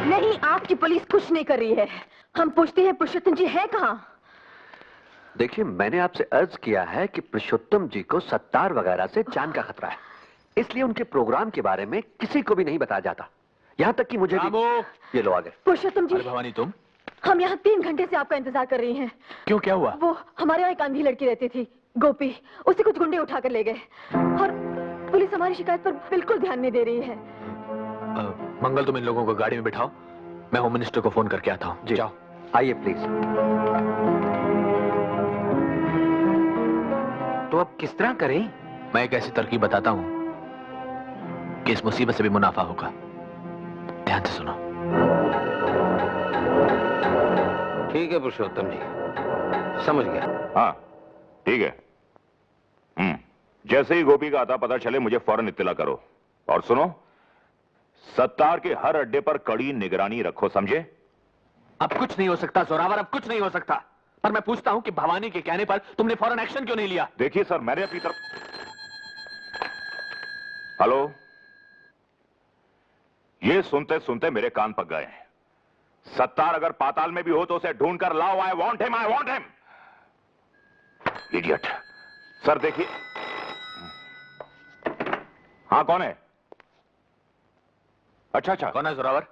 नहीं, आपकी पुलिस कुछ नहीं कर रही है। हम पूछते हैं पुरुषोत्तम जी है कहाँ? देखिए, मैंने आपसे अर्ज किया है कि पुरुषोत्तम जी को सत्तार वगैरह से जान का खतरा है, इसलिए उनके प्रोग्राम के बारे में किसी को भी नहीं बताया जाता, यहाँ तक कि मुझे भी। ये लो आ गए। पुरुषोत्तम जी, भवानी तुम? हम यहाँ 3 घंटे से आपका इंतजार कर रही हैं। क्यों, क्या हुआ? वो हमारे यहाँ एक अंधी लड़की रहती थी, गोपी, उसे कुछ गुंडे उठा कर ले गए और पुलिस हमारी शिकायत पर बिल्कुल ध्यान नहीं दे रही है। मंगल, तुम इन लोगों को गाड़ी में बिठाओ, मैं होम मिनिस्टर को फोन करके आता हूँ। जाओ। आइए प्लीज। तो अब किस तरह करें? मैं एक ऐसी तरकीब बताता हूँ कि इस मुसीबत से भी मुनाफा होगा। ध्यान से सुनो। ठीक है पुरुषोत्तम जी, समझ गया। हाँ ठीक है। जैसे ही गोपी का आता पता चले मुझे फौरन इत्तला करो। और सुनो, सत्तार के हर अड्डे पर कड़ी निगरानी रखो, समझे? अब कुछ नहीं हो सकता जोरावर, अब कुछ नहीं हो सकता। पर मैं पूछता हूं कि भवानी के कहने पर तुमने फौरन एक्शन क्यों नहीं लिया? देखिए सर, मैंने अपनी तरफ। हेलो, ये सुनते सुनते मेरे कान पक गए हैं। सत्तार अगर पाताल में भी हो तो उसे ढूंढ कर लाओ। I want him, I want him. Idiot. Sir देखिए। हाँ कौन है? अच्छा अच्छा, कौन है जोरावर?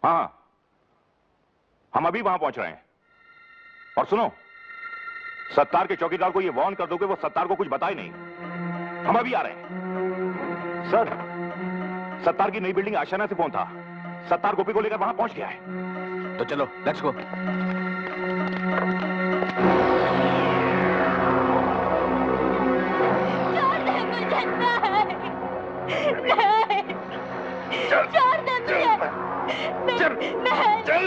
हाँ हाँ, हम अभी वहां पहुंच रहे हैं। और सुनो, सत्तार के चौकीदार को ये वार्न कर दो कि वो सत्तार को कुछ बताए नहीं। हम अभी आ रहे हैं। सर, सत्तार की नई बिल्डिंग आशियाना से फोन था। सत्तार गोपी को लेकर वहां पहुंच गया है। तो चलो, लेट्स गो। छोड़ दे मुझे। चल चल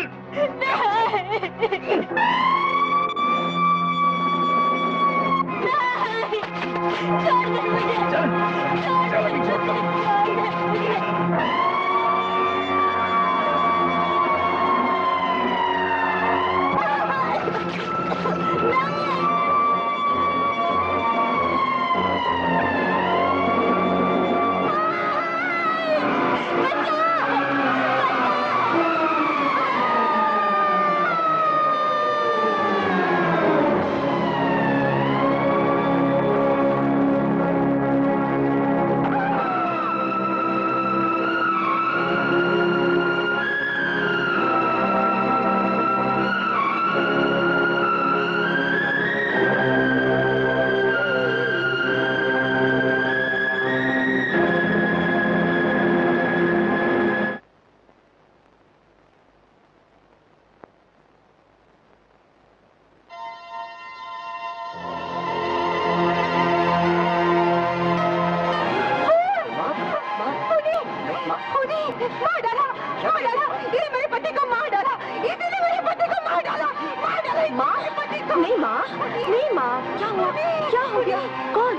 नहीं माँ, नहीं माँ, क्या हुआ? क्या हो गया? कौन?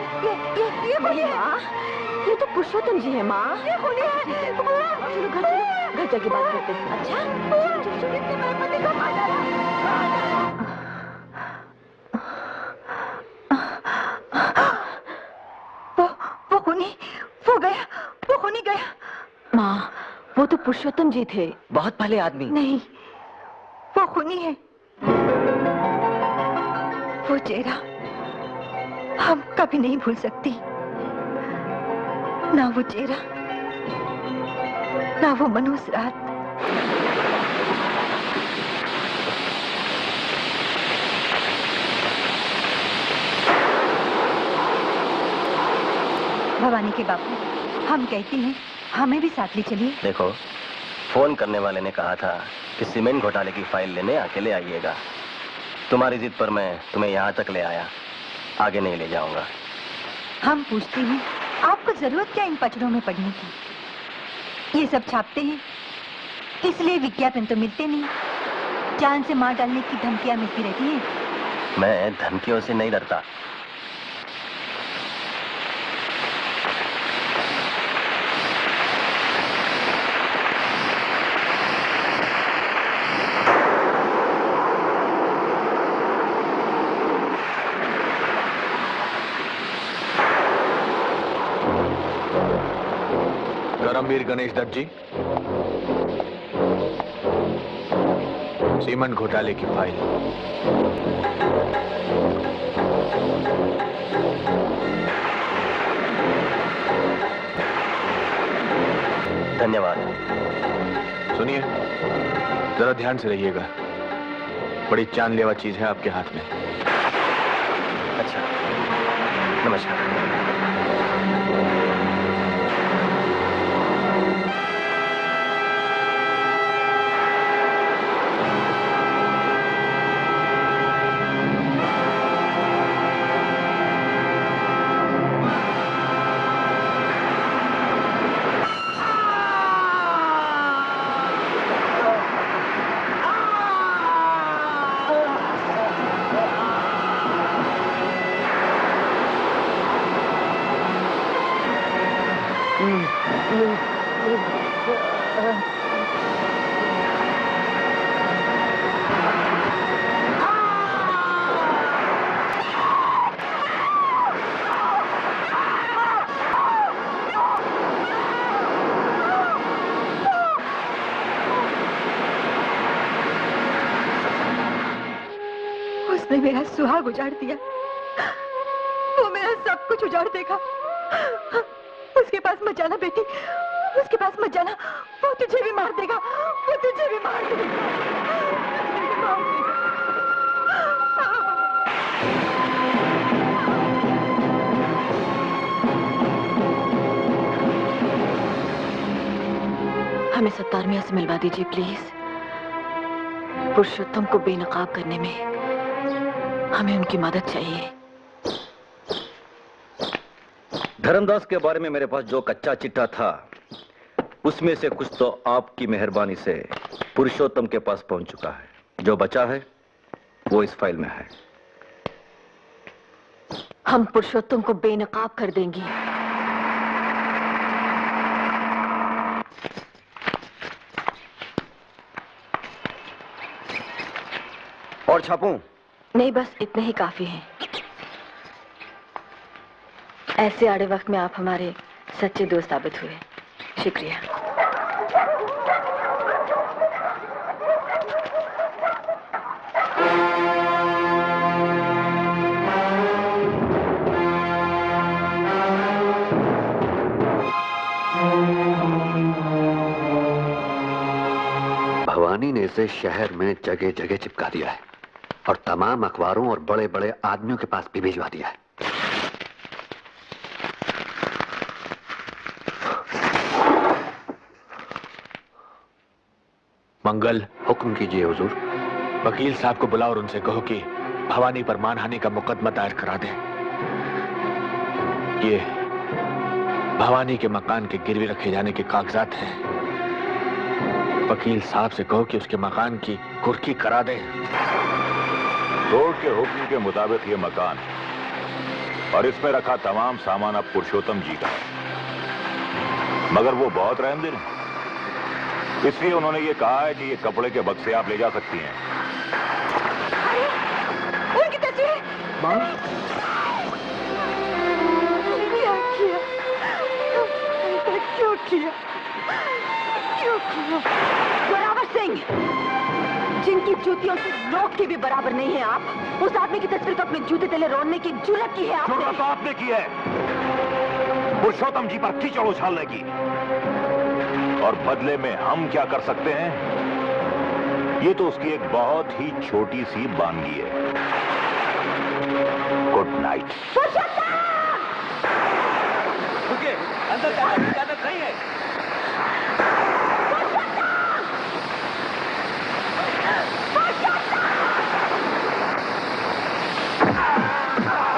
ये माँ, ये तो पुरुषोत्तम जी है माँ। चलो घर जाके बात करते हैं। अच्छा? वो खूनी गया। माँ, वो तो पुरुषोत्तम जी थे, बहुत भले आदमी। नहीं, वो खूनी है। वो चेहरा हम कभी नहीं भूल सकती। ना वो चेहरा, ना वो मनहूस रात। भवानी के बापू, हम कहती हैं हमें भी साथ ले चलिए। देखो, फोन करने वाले ने कहा था कि सीमेंट घोटाले की फाइल लेने अकेले आइएगा। तुम्हारी जिद पर मैं तुम्हें यहाँ तक ले आया, आगे नहीं ले जाऊंगा। हम पूछते हैं आपको जरूरत क्या इन पचड़ों में पड़ने की? ये सब छापते हैं, इसलिए विज्ञापन तो मिलते नहीं, जान से मार डालने की धमकियां मिलती रहती हैं। मैं धमकियों से नहीं डरता। करमवीर गणेश दत्त जी, सीमेंट घोटाले की फाइल। धन्यवाद। सुनिए, जरा ध्यान से रहिएगा, बड़ी जानलेवा चीज है आपके हाथ में। अच्छा, नमस्कार। उसने मेरा सुहाग उजाड़ दिया, वो मेरा सब कुछ उजाड़ देगा। उसके पास मत जाना बेटी, उसके पास मत जाना, वो तुझे भी मार देगा, वो तुझे भी मार देगा। हमें सत्तार मियां से मिलवा दीजिए प्लीज। पुरुषोत्तम को बेनकाब करने में हमें उनकी मदद चाहिए। धर्मदास के बारे में मेरे पास जो कच्चा चिट्ठा था, उसमें से कुछ तो आपकी मेहरबानी से पुरुषोत्तम के पास पहुंच चुका है। जो बचा है वो इस फाइल में है। हम पुरुषोत्तम को बेनकाब कर देंगे। और छापूं? नहीं, बस इतने ही काफी हैं। ऐसे आड़े वक्त में आप हमारे सच्चे दोस्त साबित हुए। शुक्रिया। भवानी ने इसे शहर में जगह जगह चिपका दिया है और तमाम अखबारों और बड़े बड़े आदमियों के पास भी भिजवा दिया है। मंगल, हुक्म कीजिए हुजूर। वकील साहब को बुलाओ और उनसे कहो कि भवानी पर मानहानि का मुकदमा दायर करा दें। ये भवानी के मकान के गिरवी रखे जाने के कागजात हैं। वकील साहब से कहो कि उसके मकान की कुर्की करा दें। कोर्ट के हुक्म के मुताबिक ये मकान है और इसमें रखा तमाम सामान अब पुरुषोत्तम जी का है, मगर वो बहुत रहमदिल हैं, इसलिए उन्होंने ये कहा है कि ये कपड़े के बक्से आप ले जा सकती हैं। उनकी तस्वीर क्या किया? क्यों किया? क्यों किया? जोरावर सिंह, जिनकी जूतियों से नोक के भी बराबर नहीं है आप, उस आदमी की तस्वीर को अपने जूते तले रोने की जुर्रत की है आपने। जुर्रत तो आपने की है पुरुषोत्तम जी पर कीचड़ उछालने की, और बदले में हम क्या कर सकते हैं, ये तो उसकी एक बहुत ही छोटी सी बानगी है। Good night. रुकिए, अंदर जाने की इजाजत नहीं है।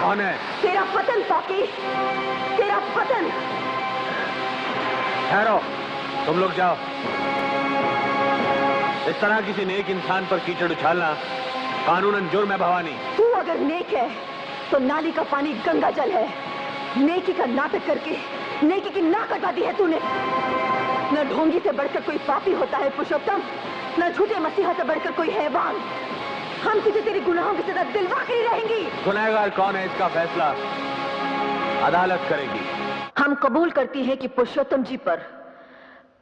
कौन है? तेरा पतन पाकी, तेरा पतन। ठहरो, तुम लोग जाओ। इस तरह किसी नेक इंसान पर कीचड़ उछालना कानूनन जुर्म है भवानी। तू अगर नेक है तो नाली का पानी गंगा जल है। नेकी का नाटक करके नेकी की ना कटा दी है तूने। न ढोंगी से बढ़कर कोई पापी होता है पुरुषोत्तम, न झूठे मसीहा से बढ़कर कोई हैवान। हम तुझे तेरे गुनाहों की सजा दिलवा कर ही रहेंगी। गुनहगार कौन है इसका फैसला अदालत करेगी। हम कबूल करती हैं कि पुरुषोत्तम जी पर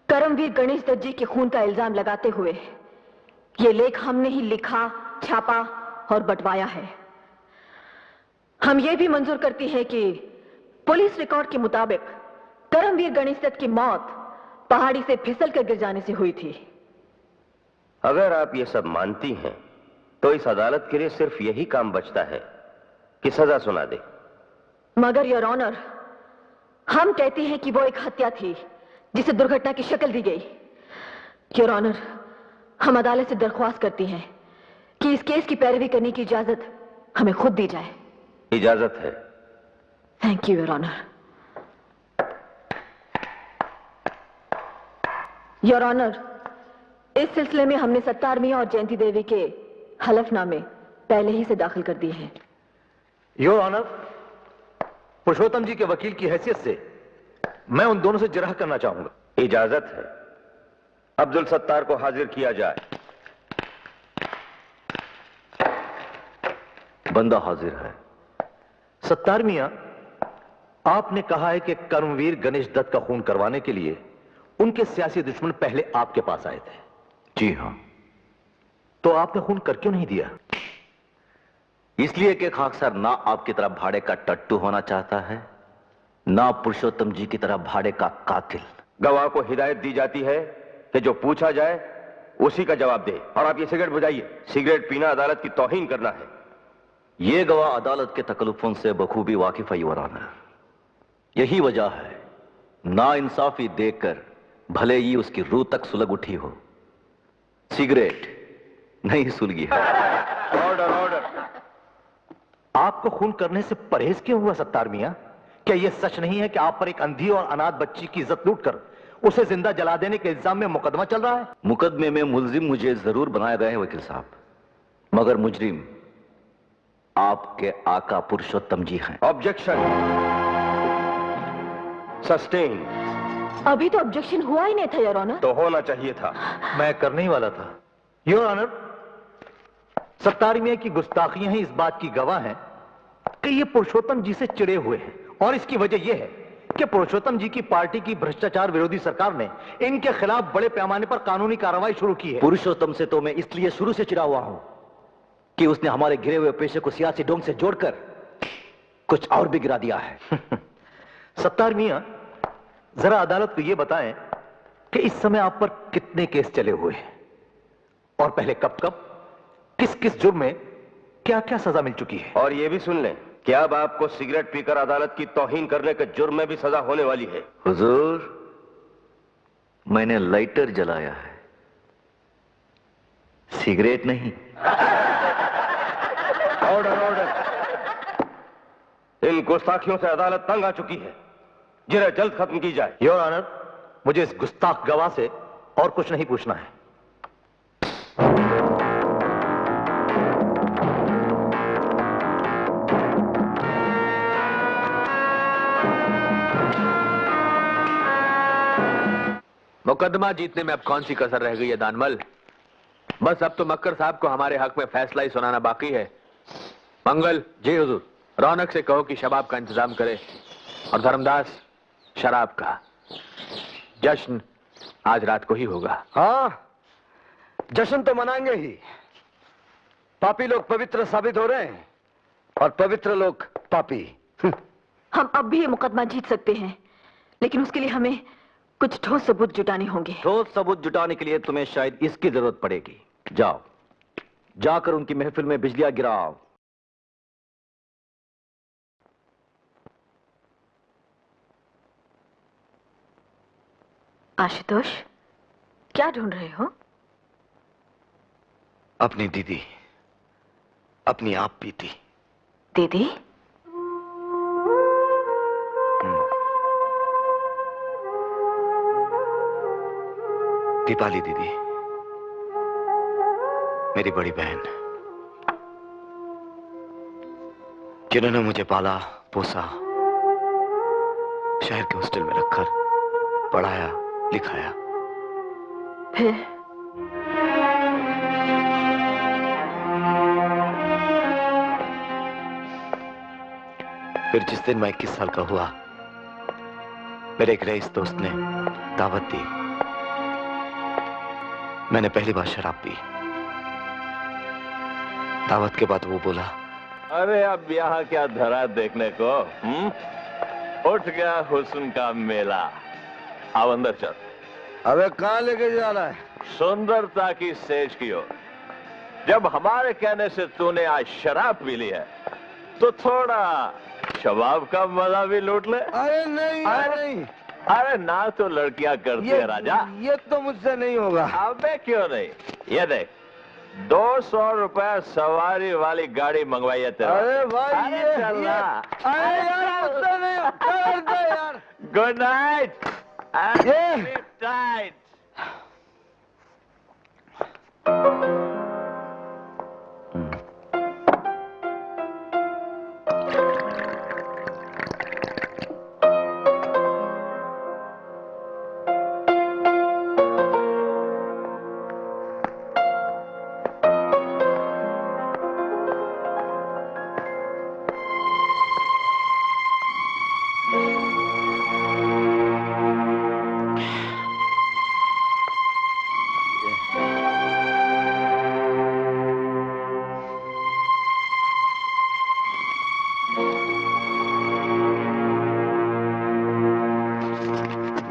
करमवीर गणेश दत्त जी के खून का इल्जाम लगाते हुए ये लेख हमने ही लिखा, छापा और बंटवाया है। हम ये भी मंजूर करती हैं कि पुलिस रिकॉर्ड के मुताबिक करमवीर गणेश दत्त की मौत पहाड़ी से फिसल कर गिर जाने से हुई थी। अगर आप ये सब मानती हैं तो इस अदालत के लिए सिर्फ यही काम बचता है कि सजा सुना दे। मगर योर ऑनर, हम कहते हैं कि वो एक हत्या थी जिसे दुर्घटना की शक्ल दी गई। योर ऑनर, हम अदालत से दरख्वास्त करती हैं कि इस केस की पैरवी करने की इजाजत हमें खुद दी जाए। इजाजत है। Thank you your honour. Your honour, इस सिलसिले में हमने सत्तार मियां और जयंती देवी के हलफनामे पहले ही से दाखिल कर दिए हैं। योर ऑनर, पुरुषोत्तम जी के वकील की हैसियत से मैं उन दोनों से जिरह करना चाहूंगा। इजाजत है। अब्दुल सत्तार को हाजिर किया जाए। बंदा हाजिर है। सत्तार मियां, आपने कहा है कि कर्मवीर गणेश दत्त का खून करवाने के लिए उनके सियासी दुश्मन पहले आपके पास आए थे। जी हां। तो आपने खून कर क्यों नहीं दिया? इसलिए कि खाकसर ना आपकी तरह भाड़े का टट्टू होना चाहता है, ना पुरुषोत्तम जी की तरह भाड़े का कातिल। गवाह को हिदायत दी जाती है कि जो पूछा जाए उसी का जवाब दे। और आप ये सिगरेट बुझाइए। सिगरेट पीना अदालत की तौहीन करना है। यह गवाह अदालत के तकल्लुफों से बखूबी वाकिफ है योर ऑनर। यही वजह है ना इंसाफी देखकर भले ही उसकी रूह तक सुलग उठी हो, सिगरेट नहीं सुलगी है। Order order. आपको खून करने से परहेज क्यों हुआ सत्तार मियां? क्या यह सच नहीं है कि आप पर एक अंधी और अनाथ बच्ची की इज्जत लूटकर उसे जिंदा जला देने के इल्जाम में मुकदमा चल रहा है? मुकदमे में मुलजिम मुझे जरूर बनाया गया है वकील साहब, मगर मुजरिम आपके आका पुरुषोत्तम जी हैं। Objection sustain. अभी तो ऑब्जेक्शन हुआ ही नहीं था योर ऑनर। तो होना चाहिए था। मैं करने ही वाला था योर ऑनर। सत्तार मियां की गुस्ताखियां ही इस बात की गवाह हैं कि ये पुरुषोत्तम जी से चिड़े हुए हैं, और इसकी वजह यह है कि पुरुषोत्तम जी की पार्टी की भ्रष्टाचार विरोधी सरकार ने इनके खिलाफ बड़े पैमाने पर कानूनी कार्रवाई शुरू की है। पुरुषोत्तम से तो मैं इसलिए शुरू से चिड़ा हुआ हूं कि उसने हमारे गिरे हुए पेशे को सियासी ढंग से जोड़कर कुछ और भी गिरा दिया है। सत्तार मियां, जरा अदालत को यह बताएं कि इस समय आप पर कितने केस चले हुए हैं, और पहले कब कब किस किस जुर्म में क्या क्या सजा मिल चुकी है। और यह भी सुन लें कि अब आपको सिगरेट पीकर अदालत की तौहीन करने के जुर्म में भी सजा होने वाली है। हुजूर, मैंने लाइटर जलाया है, सिगरेट नहीं। Order order. इन गुस्ताखियों से अदालत तंग आ चुकी है, जिन्हें जल्द खत्म की जाए। योर ऑनर, मुझे इस गुस्ताख गवाह से और कुछ नहीं पूछना है। मुकदमा जीतने में अब कौन सी कसर रह गई है दानमल? बस अब तो मक्कर साहब को हमारे हक में फैसला ही सुनाना बाकी है। मंगल। जी हुजूर। रौनक से कहो कि शबाब का इंतजाम करे और धर्मदास शराब का। जश्न आज रात को ही होगा। हाँ, जश्न तो मनाएंगे ही। पापी लोग पवित्र साबित हो रहे हैं और पवित्र लोग पापी। हम अब भी ये मुकदमा जीत सकते हैं, लेकिन उसके लिए हमें कुछ ठोस सबूत जुटाने होंगे। ठोस सबूत जुटाने के लिए तुम्हें शायद इसकी जरूरत पड़ेगी। जाओ, जाकर उनकी महफिल में बिजलियां गिराओ। आशुतोष, क्या ढूंढ रहे हो? अपनी दीदी, अपनी आप बीती। दीदी? दीपाली दीदी, मेरी बड़ी बहन, जिन्होंने मुझे पाला पोसा, शहर के हॉस्टल में रखकर पढ़ाया लिखाया। फिर जिस दिन मैं 21 साल का हुआ, मेरे एक रईस दोस्त ने दावत दी। मैंने पहली बार शराब पी। दावत के बाद वो बोला, अरे अब यहाँ क्या धरा देखने को? उठ गया हुस्न का मेला। आओ अंदर चल। अबे कहाँ लेके जा रहा है? सुंदरता की सेज की ओर। जब हमारे कहने से तूने आज शराब पी ली है, तो थोड़ा शबाब का मजा भी लूट ले। अरे नहीं, नहीं। अरे ना तो लड़कियां करती है राजा। ये तो मुझसे नहीं होगा। अबे क्यों नहीं? ये देख, 200 रुपए सवारी वाली गाड़ी मंगवाई है तेरा। अरे भाई, अरे चलना। अरे यार, मुझसे नहीं होगा यार। Good night. टाइट।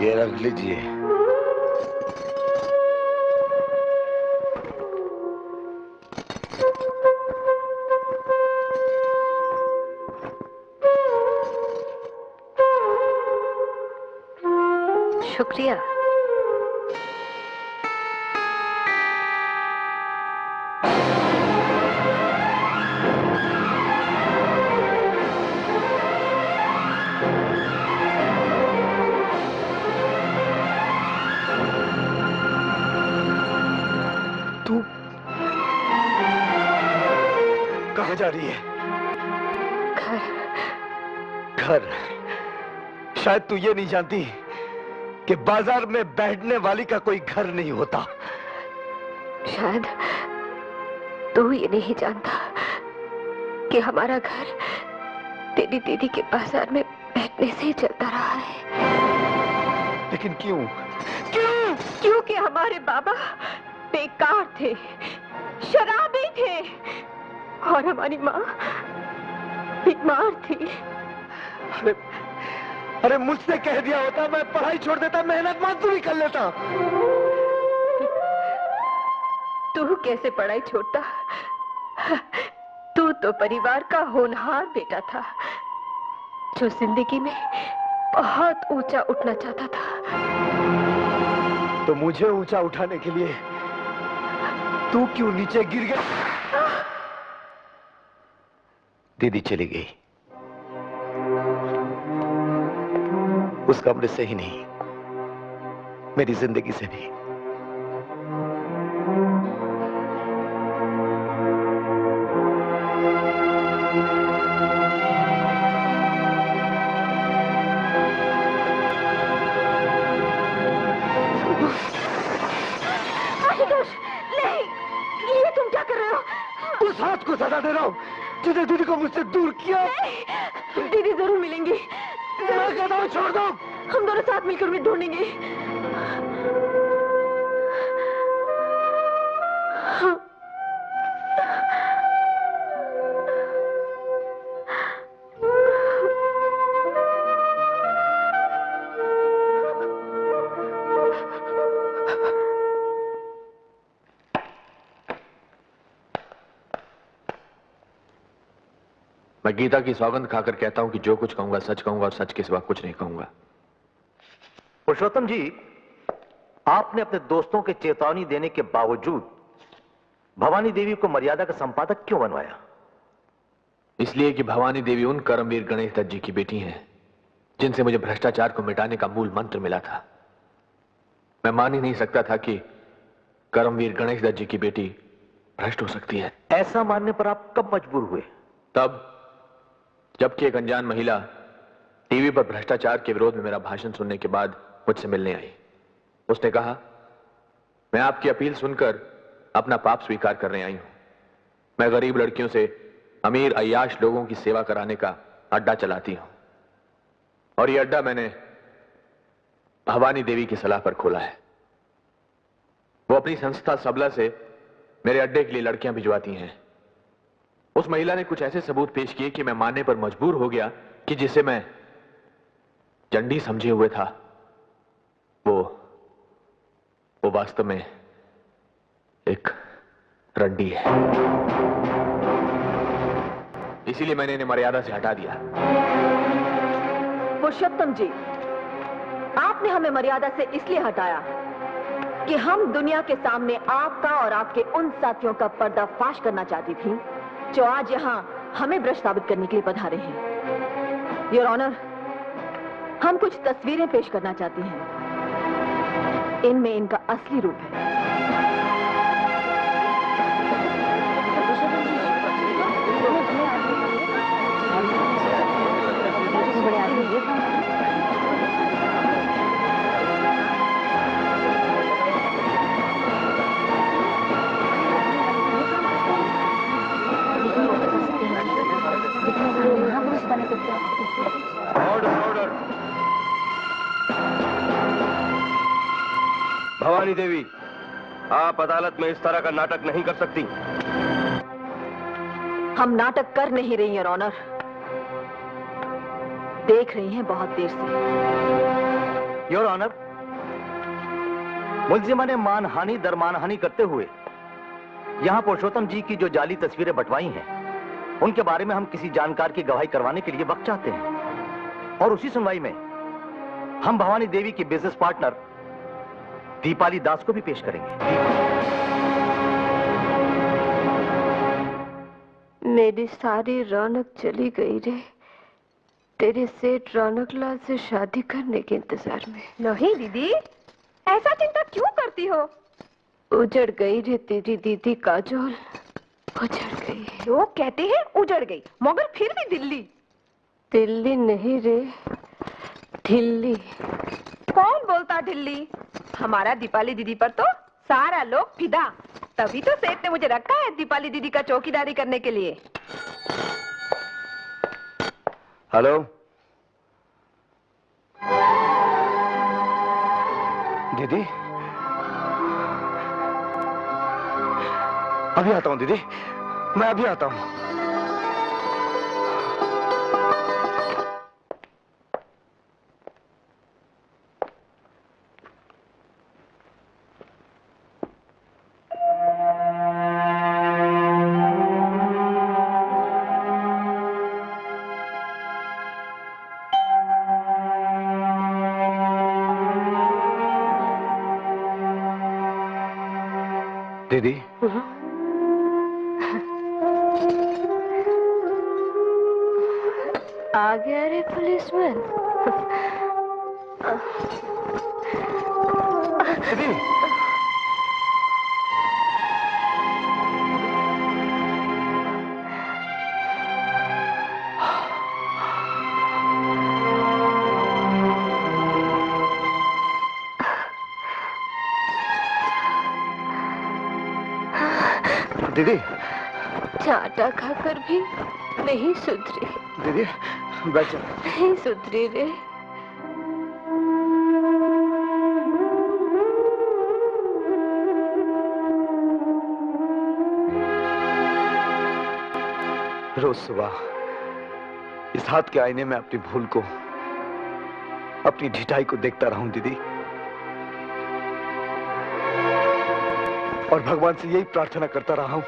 ये रख लीजिए। शुक्रिया। तू कहाँ जा रही है? घर। शायद तू ये नहीं जानती कि बाजार में बैठने वाली का कोई घर नहीं होता। शायद तू ये नहीं जानता कि हमारा घर तेरी दीदी के बाजार में बैठने से ही चलता रहा है। लेकिन क्यों? क्यों? क्योंकि हमारे बाबा बेकार थे, शराबी थे और हमारी माँ बीमार थी। अरे मुझसे कह दिया होता, मैं पढ़ाई छोड़ देता, मेहनत मजदूरी कर लेता। तू कैसे पढ़ाई छोड़ता? तू तो परिवार का होनहार बेटा था, जो जिंदगी में बहुत ऊंचा उठना चाहता था। तो मुझे ऊंचा उठाने के लिए तू क्यों नीचे गिर गया? दीदी चली गई, उस कमरे से ही नहीं, मेरी जिंदगी से भी। उस हाथ को सजा दे रहा हूँ जिसने दीदी को मुझसे दूर किया। दीदी जरूर मिलेंगी। मैं कहता हूँ छोड़ दो। हम दोनों साथ मिलकर उन्हें ढूंढेंगे। मैं गीता की सौगंध खाकर कहता हूं कि जो कुछ कहूंगा सच कहूंगा और सच के सिवा कुछ नहीं कहूंगा। पुरुषोत्तम जी, आपने अपने दोस्तों के चेतावनी देने के बावजूद भवानी देवी को मर्यादा का संपादक क्यों बनवाया? इसलिए कि भवानी देवी उन कर्मवीर गणेश दत्त जी की बेटी हैं जिनसे मुझे भ्रष्टाचार को मिटाने का मूल मंत्र मिला था। मैं मान ही नहीं सकता था कि कर्मवीर गणेश दत्त जी की बेटी भ्रष्ट हो सकती है। ऐसा मानने पर आप कब मजबूर हुए? तब जबकि एक अनजान महिला टीवी पर भ्रष्टाचार के विरोध में मेरा भाषण सुनने के बाद मुझसे मिलने आई। उसने कहा, मैं आपकी अपील सुनकर अपना पाप स्वीकार करने आई हूं। मैं गरीब लड़कियों से अमीर अय्याश लोगों की सेवा कराने का अड्डा चलाती हूं और यह अड्डा मैंने भवानी देवी की सलाह पर खोला है। वो अपनी संस्था सबला से मेरे अड्डे के लिए लड़कियां भिजवाती हैं। उस महिला ने कुछ ऐसे सबूत पेश किए कि मैं मानने पर मजबूर हो गया कि जिसे मैं चंडी समझे हुए था वो वास्तव में एक रंडी है। इसीलिए मैंने इन्हें मर्यादा से हटा दिया। पुरुषोत्तम जी, आपने हमें मर्यादा से इसलिए हटाया कि हम दुनिया के सामने आपका और आपके उन साथियों का पर्दाफाश करना चाहती थी जो आज यहां हमें भ्रष्ट साबित करने के लिए पधारे हैं। योर ऑनर, हम कुछ तस्वीरें पेश करना चाहती हैं। इनमें इनका असली रूप है। ऑर्डर। भवानी देवी, आप अदालत में इस तरह का नाटक नहीं कर सकती। हम नाटक कर नहीं रही हैं, ऑनर। देख रही हैं बहुत देर से। योर ऑनर, मुलजिमा ने मानहानि दर मानहानि करते हुए यहां पुरुषोत्तम जी की जो जाली तस्वीरें बंटवाई हैं, उनके बारे में हम किसी जानकार की गवाही करवाने के लिए वक्त चाहते हैं और उसी सुनवाई में हम भवानी देवी की बिजनेस पार्टनर दीपाली दास को भी पेश करेंगे। मेरी सारी रौनक चली गई रे, तेरे सेठ रौनक लाल से शादी करने के इंतजार में। नहीं दीदी, ऐसा चिंता क्यों करती हो? उजड़ गई रे तेरी दीदी काजोल, उजड़ गई। लोग कहते हैं उजड़ गई, मगर फिर भी दिल्ली। दिल्ली नहीं रे, ढिल्ली। कौन बोलता ढिल्ली? हमारा दीपाली दीदी पर तो सारा लोग फिदा। तभी तो सेठ ने मुझे रखा है दीपाली दीदी का चौकीदारी करने के लिए। हेलो दीदी, अभी आता हूं दीदी, मैं अभी आता हूं। दीदी, आ गया रे पुलिसमैन। दीदी, दीदी, चाटा खाकर भी नहीं सुधरी। दीदी बैठ जा। नहीं सुधरी रे। रोज सुबह इस हाथ के आईने में अपनी भूल को, अपनी ढिठाई को देखता रहूं दीदी, और भगवान से यही प्रार्थना करता रहा हूं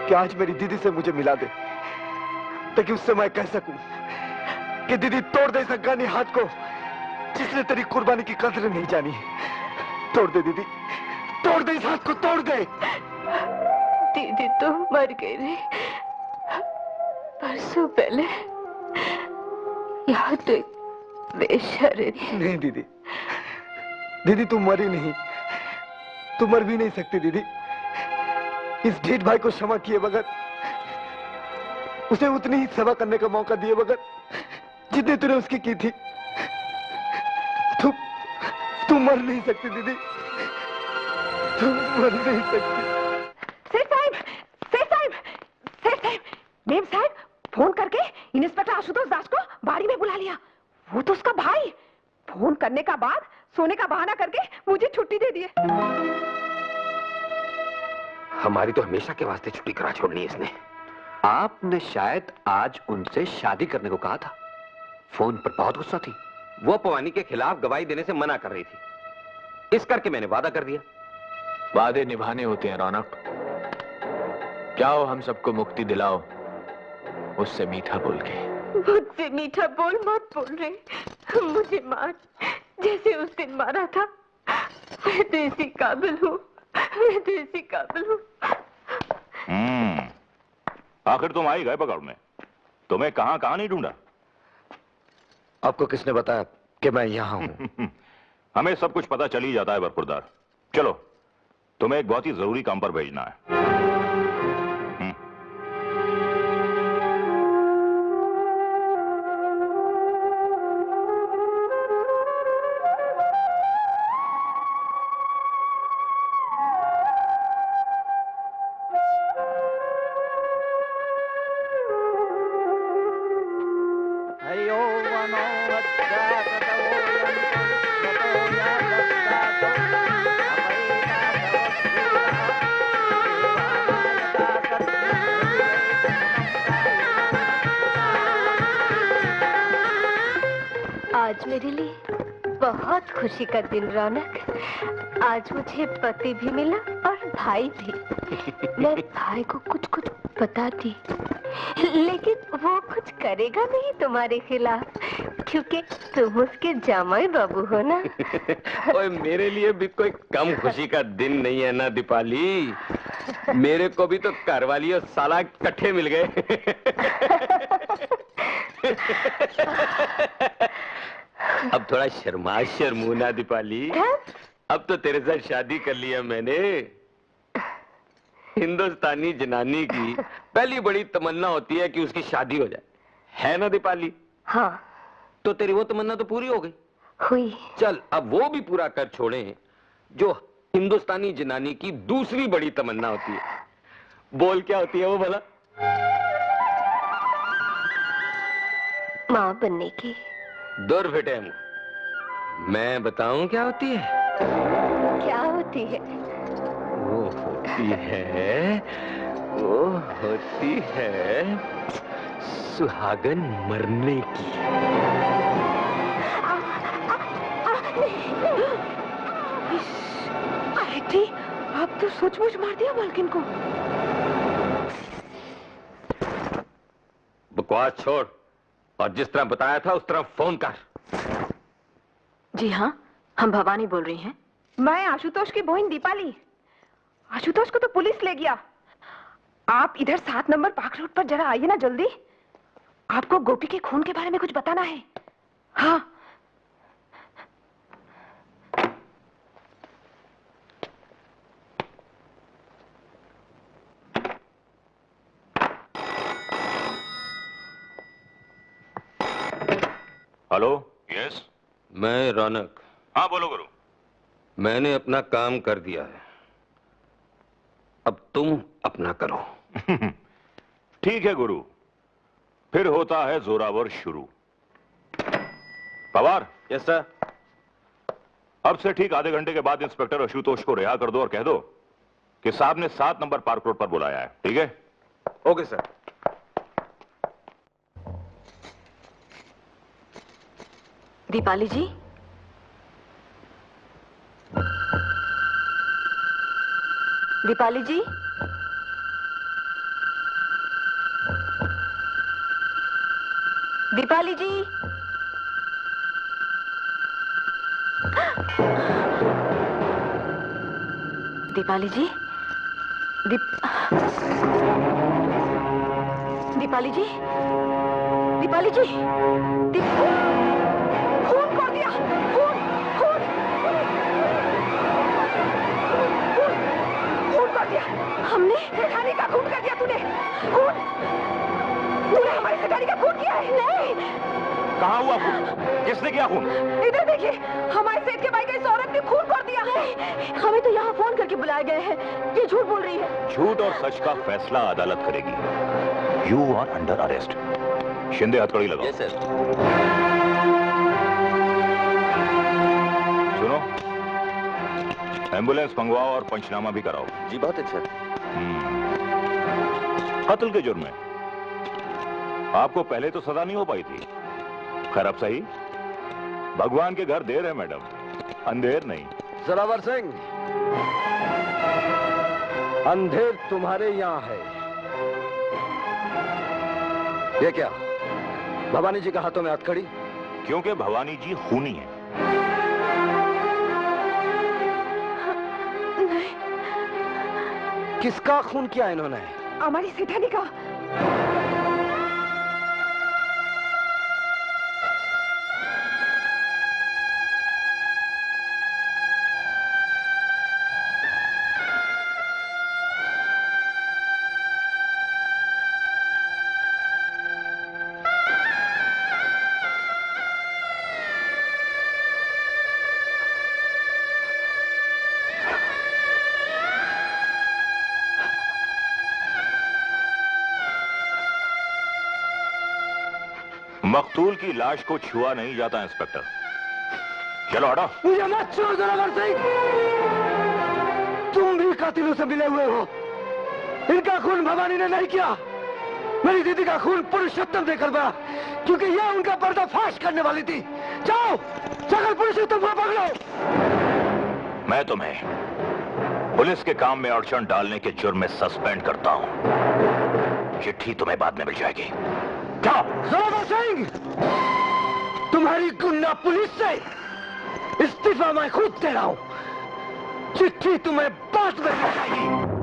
कि आज मेरी दीदी से मुझे मिला दे, ताकि उससे मैं कह सकूं कि दीदी तोड़ दे इस अज्ञानी हाथ को जिसने तेरी कुर्बानी की कदर नहीं जानी। तोड़ दे दीदी, तोड़ दे इस हाथ को, तोड़ दे। दीदी तो मर गई रे, परसों पहले। यहाँ तो एक बेशर्मी। नहीं दीदी, दीदी तुम मरी नहीं, तुम मर भी नहीं सकती दीदी। इस ढीठ भाई को क्षमा किए बगैर, उसे उतनी ही सेवा करने का मौका दिए बगैर जितनी तूने उसकी की थी, तुम मर नहीं सकती दीदी, तुम मर नहीं सकती। सेठ साहब, सेठ साहब, सेठ साहब, मेम साहब फोन करके इंस्पेक्टर आशुतोष दास को बाड़ी में बुला लिया। वो तो उसका भाई। फोन करने का बाद सोने का बहाना करके मुझे छुट्टी दे दिए। हमारी तो हमेशा के वास्ते छुट्टी करा छोड़नी इसने। आपने शायद आज उनसे शादी करने को कहा था। फोन पर बहुत गुस्सा थी। वो पवानी के खिलाफ गवाही देने से मना कर रही थी, इस करके मैंने वादा कर दिया। वादे निभाने होते हैं रौनक। जाओ हम सबको मुक्ति दिलाओ उससे मीठा बोल के। मुझसे मीठा बोल मत बोल रहे, मुझे मार जैसे उस दिन मारा था। मैं तो इसी काबिल हूँ, मैं तो इसी काबिल हूँ। आखिर तुम आई गए पकड़ में, तुम्हें कहाँ कहाँ नहीं ढूंढा। आपको किसने बताया कि मैं यहाँ हूँ? हमें सब कुछ पता चल ही जाता है बरखुरदार। चलो तुम्हें एक बहुत ही जरूरी काम पर भेजना है। आज मेरे लिए बहुत खुशी का दिन रौनक। आज मुझे पति भी मिला और भाई भी। मैं भाई को कुछ कुछ बताती, लेकिन वो कुछ करेगा नहीं तुम्हारे खिलाफ, क्योंकि तुम उसके जामाई बाबू हो ना। ओए मेरे लिए भी कोई कम खुशी का दिन नहीं है ना दीपाली। मेरे को भी तो घरवाली और साला इकट्ठे मिल गए। अब थोड़ा शर्मू ना दीपाली। अब तो तेरे साथ शादी कर लिया मैंने। हिंदुस्तानी जनानी की पहली बड़ी तमन्ना होती है कि उसकी शादी हो जाए, है ना दीपाली? हाँ। तो तेरी वो तमन्ना तो पूरी हो गई। हुई। चल अब वो भी पूरा कर छोड़े जो हिंदुस्तानी जनानी की दूसरी बड़ी तमन्ना होती है। बोल क्या होती है वो भला? माँ बनने की। दूर बेटे, मैं बताऊं क्या होती है? क्या होती है? वो होती है सुहागन मरने की। आंटी, आप तो सचमुच मार दिया मालकिन को। बकवास छोड़ और जिस तरह बताया था उस तरह फोन कर। जी हाँ, हम भवानी बोल रही हैं। मैं आशुतोष की बहन दीपाली। आशुतोष को तो पुलिस ले गया। आप इधर 7 नंबर पार्क रोड पर जरा आइए ना जल्दी। आपको गोपी के खून के बारे में कुछ बताना है। हाँ। हेलो। यस। मैं रौनक। हाँ बोलो गुरु। मैंने अपना काम कर दिया है, अब तुम अपना करो। ठीक है गुरु, फिर होता है जोरावर शुरू। पवार। Yes sir. अब से ठीक आधे घंटे के बाद इंस्पेक्टर आशुतोष को रिहा कर दो और कह दो कि साहब ने 7 नंबर पार्क रोड पर बुलाया है। ठीक है? Okay sir. दीपाली जी, दीपाली जी, दीपाली जी, दीपाली जी, दीपाली जी, दीपाली जी, खून कर दिया, खून खून खून कर दिया हमने। सेठानी का खून कर दिया तूने। खून, तूने हमारी सेठानी का खून किया है। नहीं। कहाँ हुआ खून? किसने किया खून? इधर देखिए, हमारे सेठ के भाई का इस औरत ने खून कर दिया है। हमें तो यहाँ फोन करके बुलाए गए हैं। ये झूठ बोल रही है। झूठ और सच का फैसला अदालत करेगी। You are under arrest. Shinde हथकड़ी लगाओ। Yes sir. सुनो, एम्बुलेंस मंगवाओ और पंचनामा भी कराओ। जी बहुत अच्छा। कत्ल के जुर्म में आपको पहले तो सजा नहीं हो पाई थी। खैर अब सही, भगवान के घर देर है मैडम, अंधेर नहीं। जोरावर सिंह, अंधेर तुम्हारे यहां है। ये क्या, भवानी जी के हाथों में हथकड़ी? क्योंकि भवानी जी खूनी है। किसका खून किया इन्होंने? हमारी सेठानी का। मकतूल की लाश को छुआ नहीं जाता इंस्पेक्टर। चलो हटो। मुझे मत छुओ जोरावर सिंह। तुम भी कातिलों से मिले हुए हो। इनका खून भवानी ने नहीं किया। मेरी दीदी का खून पुरुषोत्तम ने करवाया, क्योंकि यह उनका पर्दाफाश करने वाली थी। जाओ, जाकर पुरुषोत्तम को पकड़ो। मैं तुम्हें पुलिस के काम में अड़चन डालने के जुर्म में सस्पेंड करता हूं। चिट्ठी तुम्हें बाद में मिल जाएगी। जाओ। जोरावर सिंह, तुम्हारी गुंडा पुलिस से इस्तीफा मैं खुद दे रहा हूं। चिट्ठी तुम्हें बाद में मिल जाएगी।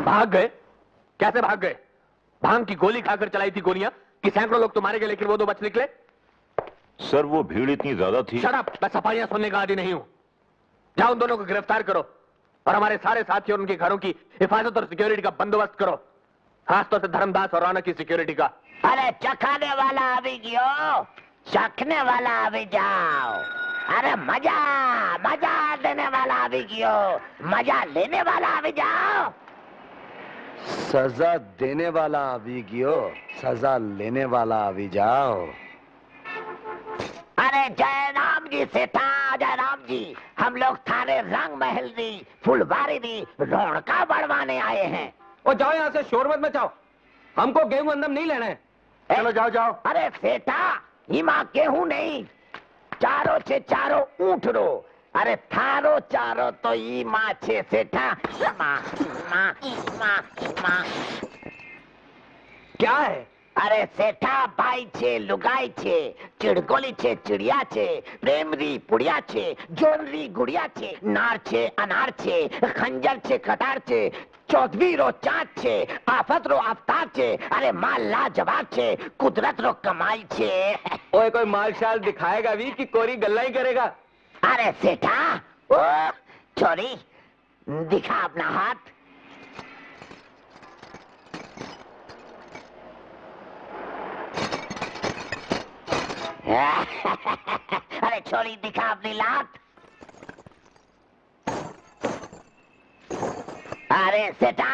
भाग गए? कैसे भाग गए? भांग की गोली खाकर चलाई थी गोलियां कि सैकड़ों लोग तुम्हारे गए लेकिन वो 2 बच निकले? सर वो भीड़ इतनी ज्यादा थी। शट अप, मैं सफाइयां सुनने का आदी नहीं हूं। जाओ उन दोनों को गिरफ्तार करो और हमारे सारे साथी और उनके घरों की हिफाजत और सिक्योरिटी का बंदोबस्त करो, खासतौर से धर्मदास और रौनक की सिक्योरिटी का। अरे चखाने वाला अभी गियो, चखने वाला अभी जाओ। अरे मजा मजा देने वाला अभी गियो, मजा लेने वाला अभी जाओ। सजा देने वाला अभी गियो, सजा लेने वाला अभी जाओ। अरे जय राम जी सेठा, जय राम जी। हम लोग थाने रंग महल दी, फुलवारी दी, रौनका बढ़वाने आए हैं। और जाओ यहाँ से, शोर मत मचाओ। हमको गेहूं अंदम नहीं लेना है। चलो जाओ जाओ। अरे सेठा हिमा गेहूं नहीं, चारो छे चारो ऊँट रो। अरे थारो चारो तो ई माँ छे सेठा। माँ माँ माँ माँ क्या है? अरे सेठा भाई छे लुगाई छे, चिड़गोली छे चिड़िया छे, प्रेमरी पुड़िया छे, जोनरी गुड़िया छे, नार छे अनार छे, खंजर छे कटार छे, चौधरी रो चाँद छे, आफत रो आफ्ताब छे। अरे माल लाजवाब छे, कुदरत रो कमाई छे। ओए कोई माल शाल दिखाएगा भी कि कोरी गल्ला ही करेगा? अरे सेठा ओ छोरी दिखा अपना हाथ। अरे छोरी दिखा अपनी लात। अरे सेठा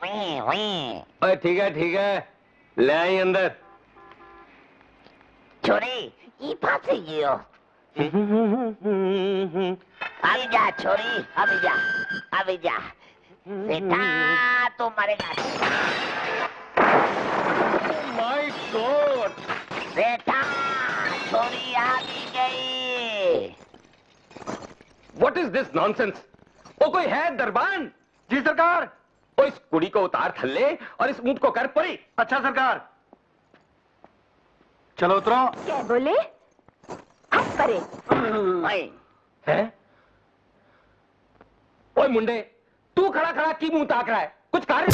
ओए ठीक है ले आई अंदर। छोरी ये फांसी गियो। अभी जा छोरी अभी जा सेठा तू मरेगा। माय गॉड सेठा छोरी आ भी गई। What is this nonsense? वो कोई है दरबान? जी सरकार। ओ इस कुड़ी को उतार थल्ले और इस ऊंट को कर परी। अच्छा सरकार। चलो उतरो। क्या बोले? हंस परे। हैं? ओए मुंडे तू खड़ा खड़ा की मुंह ताक रहा है? कुछ कार्य।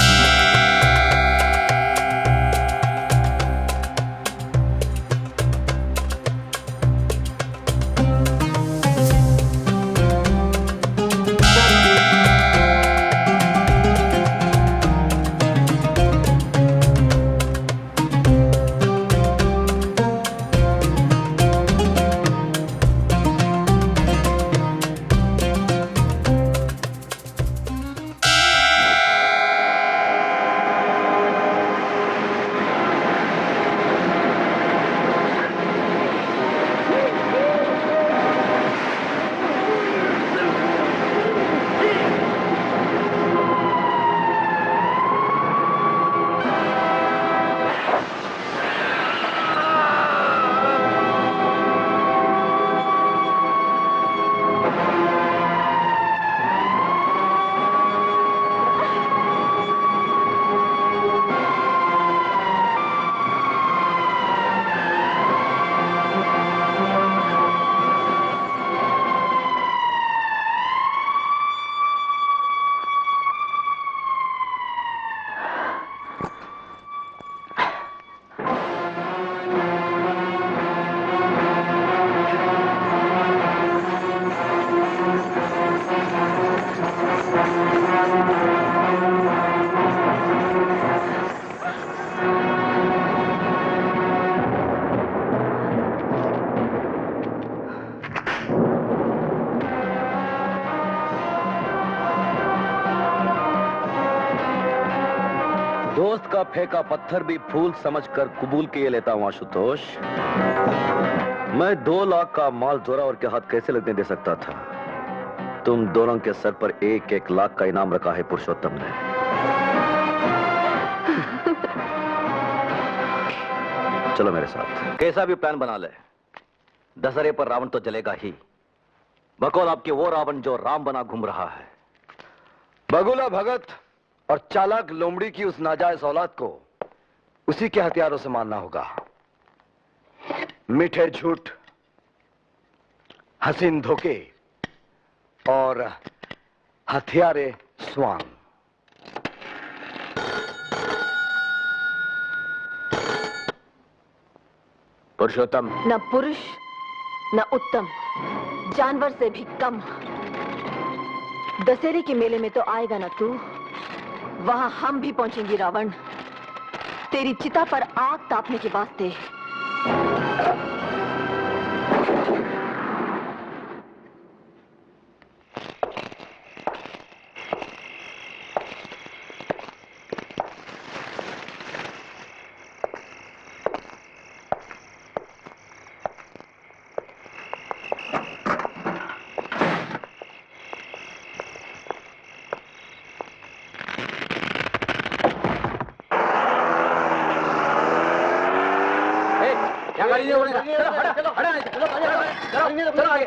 दोस्त का फेंका पत्थर भी फूल समझकर कबूल किए लेता हूं आशुतोष। मैं 2 लाख का माल जोरावर के हाथ कैसे लगने दे सकता था? तुम दोनों के सर पर 1-1 लाख का इनाम रखा है पुरुषोत्तम ने। चलो मेरे साथ। कैसा भी प्लान बना ले, दशहरे पर रावण तो जलेगा ही, बकौल आपके वो रावण जो राम बना घूम रहा है। बगुला भगत और चालाक लोमड़ी की उस नाजायज औलाद को उसी के हथियारों से मारना होगा। मीठे झूठ, हसीन धोखे और हथियारे स्वांग। पुरुषोत्तम न पुरुष न उत्तम, जानवर से भी कम। दशहरे के मेले में तो आएगा ना तू, वहां हम भी पहुंचेंगे रावण, तेरी चिता पर आग तापने के वास्ते। यहाँ गाड़ी नहीं होने का। चलो हटा, चलो हटा, चलो चलो चलो आगे।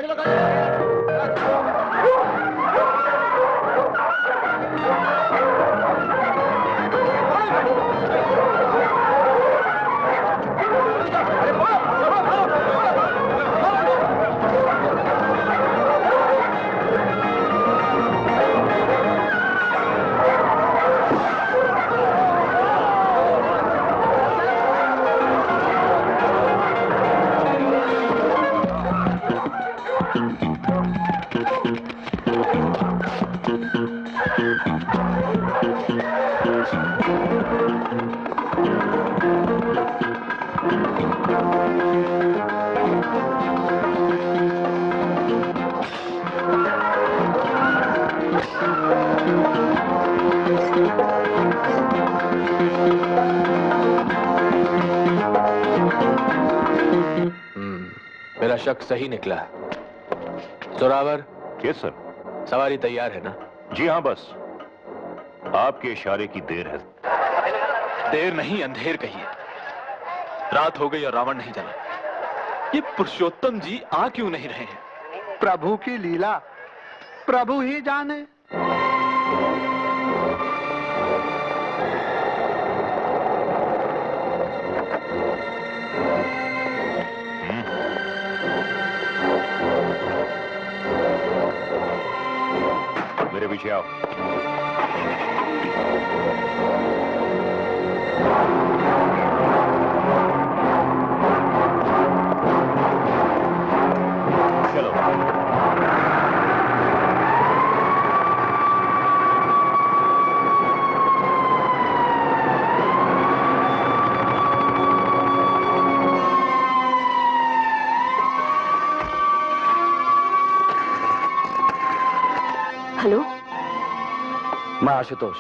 मेरा शक सही निकला। जोरावर। Yes sir. सवारी तैयार है ना? जी हाँ, बस आपके इशारे की देर है। देर नहीं, अंधेर कहिए। रात हो गई और रावण नहीं जला। ये पुरुषोत्तम जी आ क्यों नहीं रहे हैं? प्रभु की लीला प्रभु ही जाने। मेरे पीछे आओ। चलो। हेलो, मैं आशुतोष।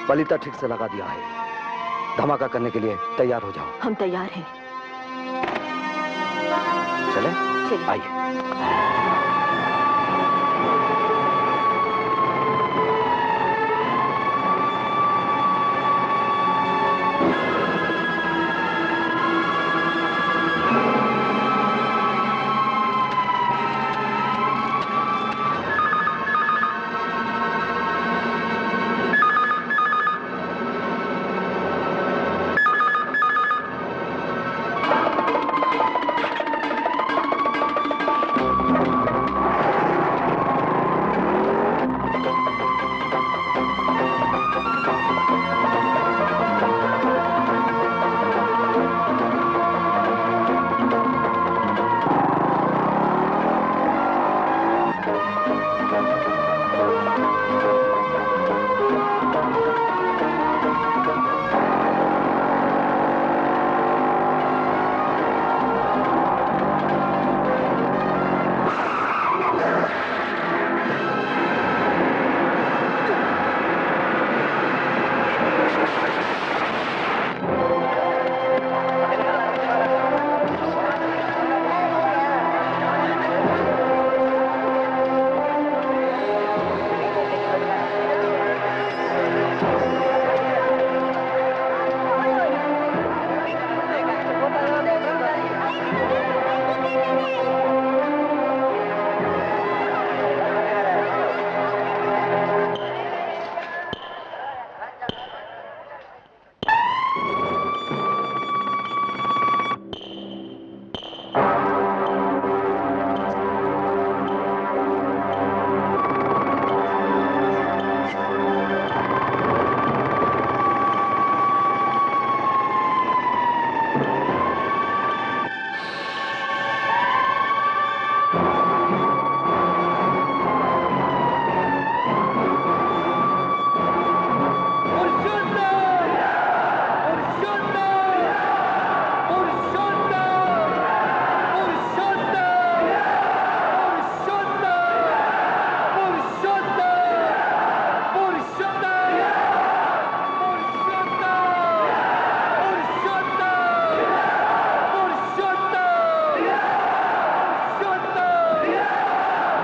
पलिता ठीक से लगा दिया है। धमाका करने के लिए तैयार हो जाओ। हम तैयार हैं। चले? चलिए। आइए।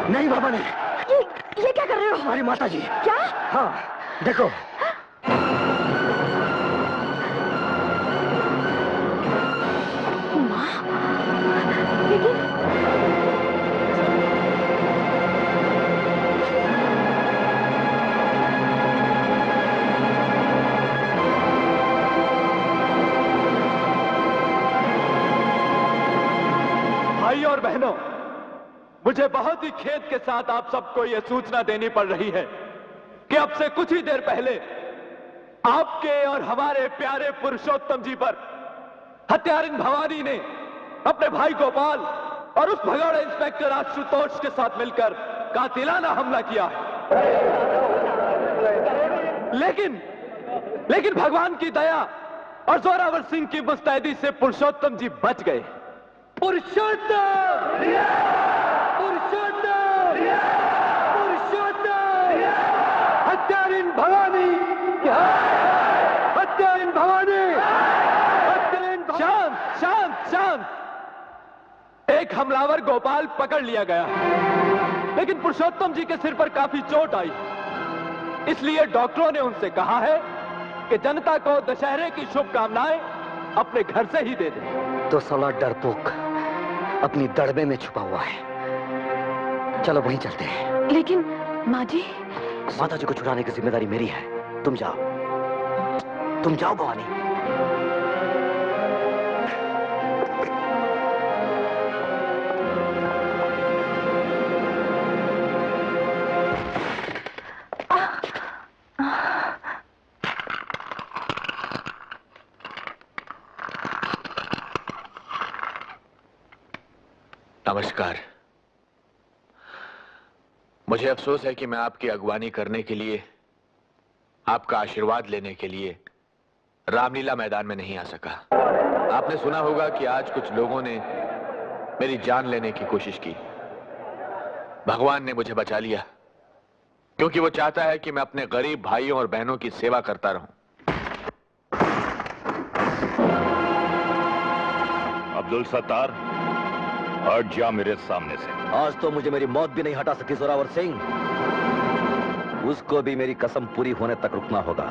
नहीं बाबा ने। ये क्या कर रहे हो? हमारी माता जी। क्या? हाँ देखो। बहनों, मुझे बहुत ही खेद के साथ आप सबको यह सूचना देनी पड़ रही है कि अब से कुछ ही देर पहले आपके और हमारे प्यारे पुरुषोत्तम जी पर हत्यारिन भवानी ने अपने भाई गोपाल और उस भगौड़े इंस्पेक्टर आशुतोष के साथ मिलकर कातिलाना हमला किया है। लेकिन भगवान की दया और जोरावर सिंह की मुस्तैदी से पुरुषोत्तम जी बच गए। पुरुषोत्तम! पुरुषोत्तम! पुरुषोत्तम! हत्यारिन भवानी! हत्यारिन भवानी! हत्यारिन भवानी! शांत, शांत, शांत! एक हमलावर गोपाल पकड़ लिया गया, लेकिन पुरुषोत्तम जी के सिर पर काफी चोट आई, इसलिए डॉक्टरों ने उनसे कहा है कि जनता को दशहरे की शुभकामनाएं अपने घर से ही दे दें। तो साला डरपोक अपनी दड़बे में छुपा हुआ है। चलो वहीं चलते हैं। लेकिन माँ जी, माता जी को छुड़ाने की जिम्मेदारी मेरी है। तुम जाओ भवानी। नमस्कार। मुझे अफसोस है कि मैं आपकी अगवानी करने के लिए, आपका आशीर्वाद लेने के लिए रामलीला मैदान में नहीं आ सका। आपने सुना होगा कि आज कुछ लोगों ने मेरी जान लेने की कोशिश की। भगवान ने मुझे बचा लिया, क्योंकि वो चाहता है कि मैं अपने गरीब भाइयों और बहनों की सेवा करता रहूं। अब्दुल सत्तार, हट जा मेरे सामने से। आज तो मुझे मेरी मौत भी नहीं हटा सकी जोरावर सिंह। उसको भी मेरी कसम पूरी होने तक रुकना होगा।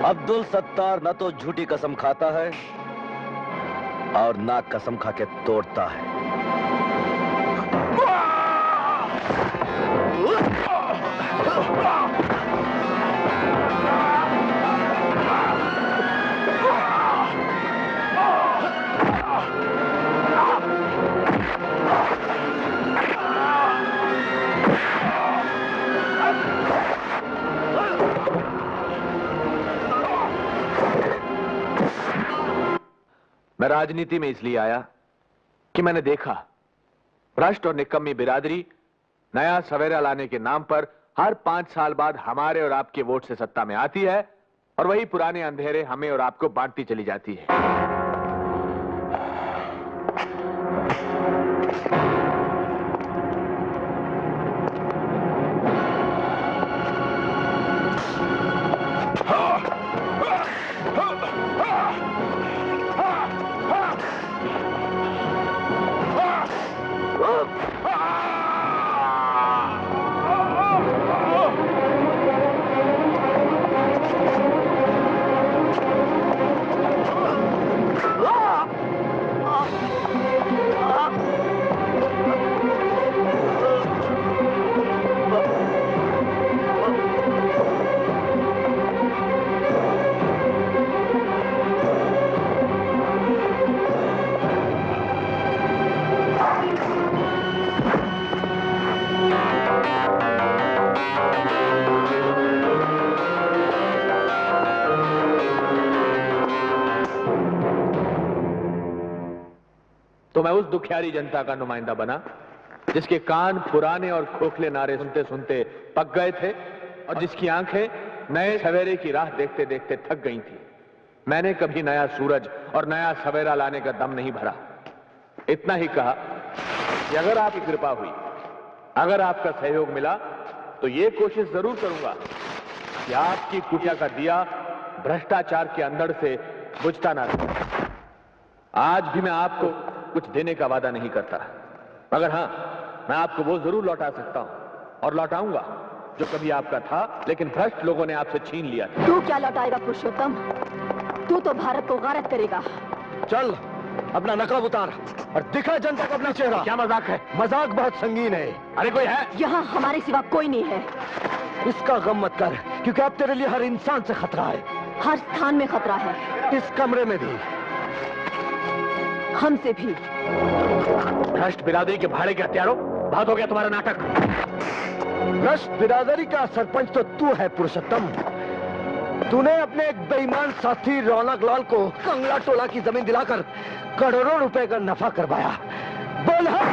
अब्दुल सत्तार न तो झूठी कसम खाता है और ना कसम खा के तोड़ता है। मैं राजनीति में इसलिए आया कि मैंने देखा भ्रष्ट और निकम्मी बिरादरी नया सवेरा लाने के नाम पर हर 5 साल बाद हमारे और आपके वोट से सत्ता में आती है और वही पुराने अंधेरे हमें और आपको बांटती चली जाती है। तो मैं उस दुखियारी जनता का नुमाइंदा बना जिसके कान पुराने और खोखले नारे सुनते सुनते पक गए थे और जिसकी आंखें नए सवेरे की राह देखते देखते थक गई थी। मैंने कभी नया सूरज और नया सवेरा लाने का दम नहीं भरा। इतना ही कहा कि अगर आपकी कृपा हुई, अगर आपका सहयोग मिला, तो ये कोशिश जरूर करूंगा कि आपकी कुटिया का दिया भ्रष्टाचार के अंधड़ से बुझता ना रहे। आज भी मैं आपको कुछ देने का वादा नहीं करता, मगर हां, मैं आपको वो जरूर लौटा सकता हूं और लौटाऊंगा जो कभी आपका था लेकिन भ्रष्ट लोगों ने आपसे छीन लिया था। तू क्या लौटाएगा पुरुषोत्तम? तू तो भारत को गारत करेगा। चल अपना नकाब उतार और दिखा जनता को अपना चेहरा। क्या मजाक है? मजाक बहुत संगीन है। अरे कोई है? यहाँ हमारे सिवा कोई नहीं है। इसका गम मत कर, क्योंकि अब तेरे लिए हर इंसान से खतरा है। हर स्थान में खतरा है। इस कमरे में भी, हमसे भी। भ्रष्ट बिरादरी के भाड़े के हत्यारों, बहुत हो गया तुम्हारा नाटक। भ्रष्ट बिरादरी का सरपंच तो तू है पुरुषोत्तम। तूने अपने एक बेईमान साथी रौनक लाल को कंगला टोला की जमीन दिलाकर करोड़ों रुपए का नफा करवाया। बोल हाँ।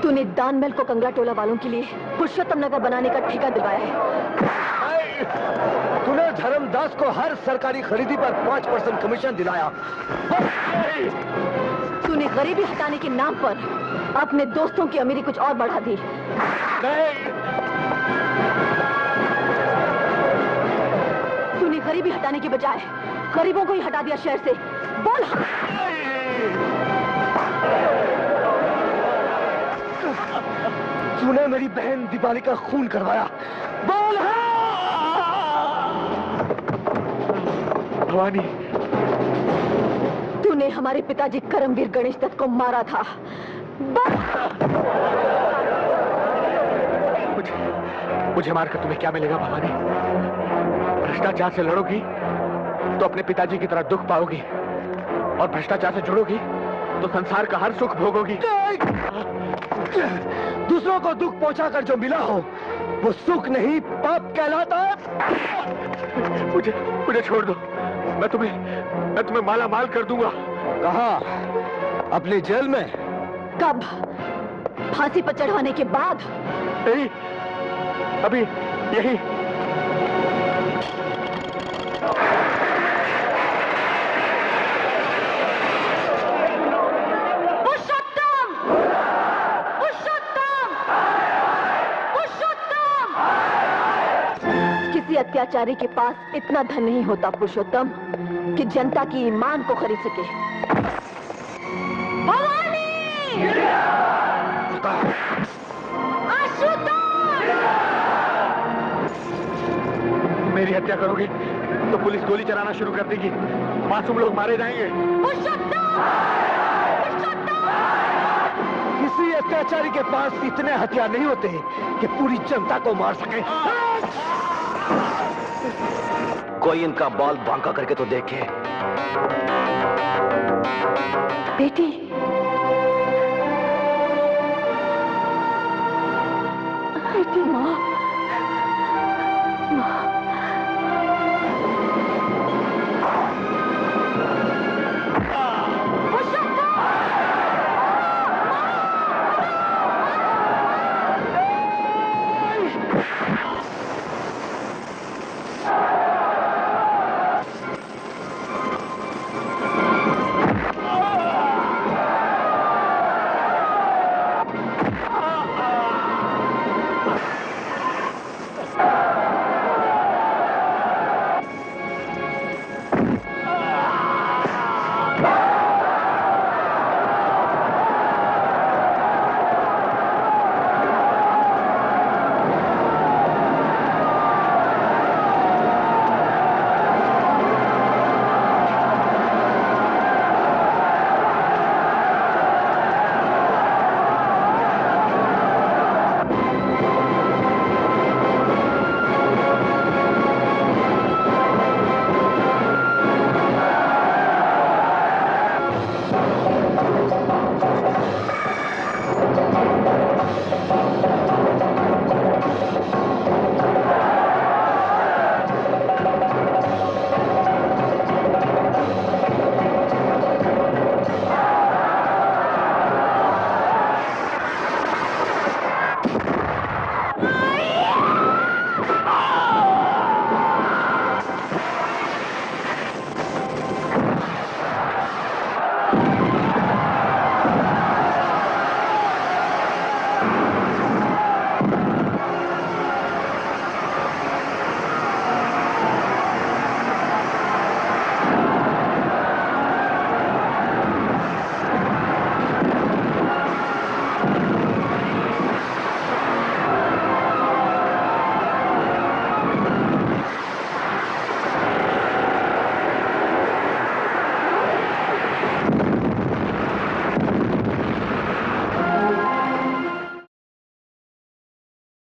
तूने दानमहल को कंगला टोला वालों के लिए पुरुषोत्तम नगर बनाने का ठेका दिलवाया है। तूने धर्मदास को हर सरकारी खरीदी पर 5% कमीशन दिलाया। तूने गरीबी हटाने के नाम पर अपने दोस्तों की अमीरी कुछ और बढ़ा दी। तूने गरीबी हटाने के बजाय गरीबों को ही हटा दिया शहर से। बोल हाँ। तूने मेरी बहन दीपाली का खून करवाया। बोल भवानी, तूने हमारे पिताजी करमवीर गणेश दत्त को मारा था। मुझे मारकर तुम्हें क्या मिलेगा भवानी? भ्रष्टाचार से लड़ोगी तो अपने पिताजी की तरह दुख पाओगी, और भ्रष्टाचार से जुड़ोगी तो संसार का हर सुख भोगोगी। दूसरों को दुख पहुंचाकर जो मिला हो वो सुख नहीं, पाप कहलाता है। मुझे छोड़ दो। मैं तुम्हें माला माल कर दूंगा। कहाँ? अपनी जेल में? कब? फांसी पर चढ़वाने के बाद? नहीं, अभी यही। किसी अत्याचारी के पास इतना धन नहीं होता पुरुषोत्तम कि जनता की ईमान को खरीद सके। भवानी! मेरी हत्या करोगे तो पुलिस गोली चलाना शुरू कर देगी, मासूम लोग मारे जाएंगे। किसी अत्याचारी के पास इतने हथियार नहीं होते कि पूरी जनता को मार सके। कोई इनका बाल बांका करके तो देखे। बेटी, बेटी, माँ, माँ।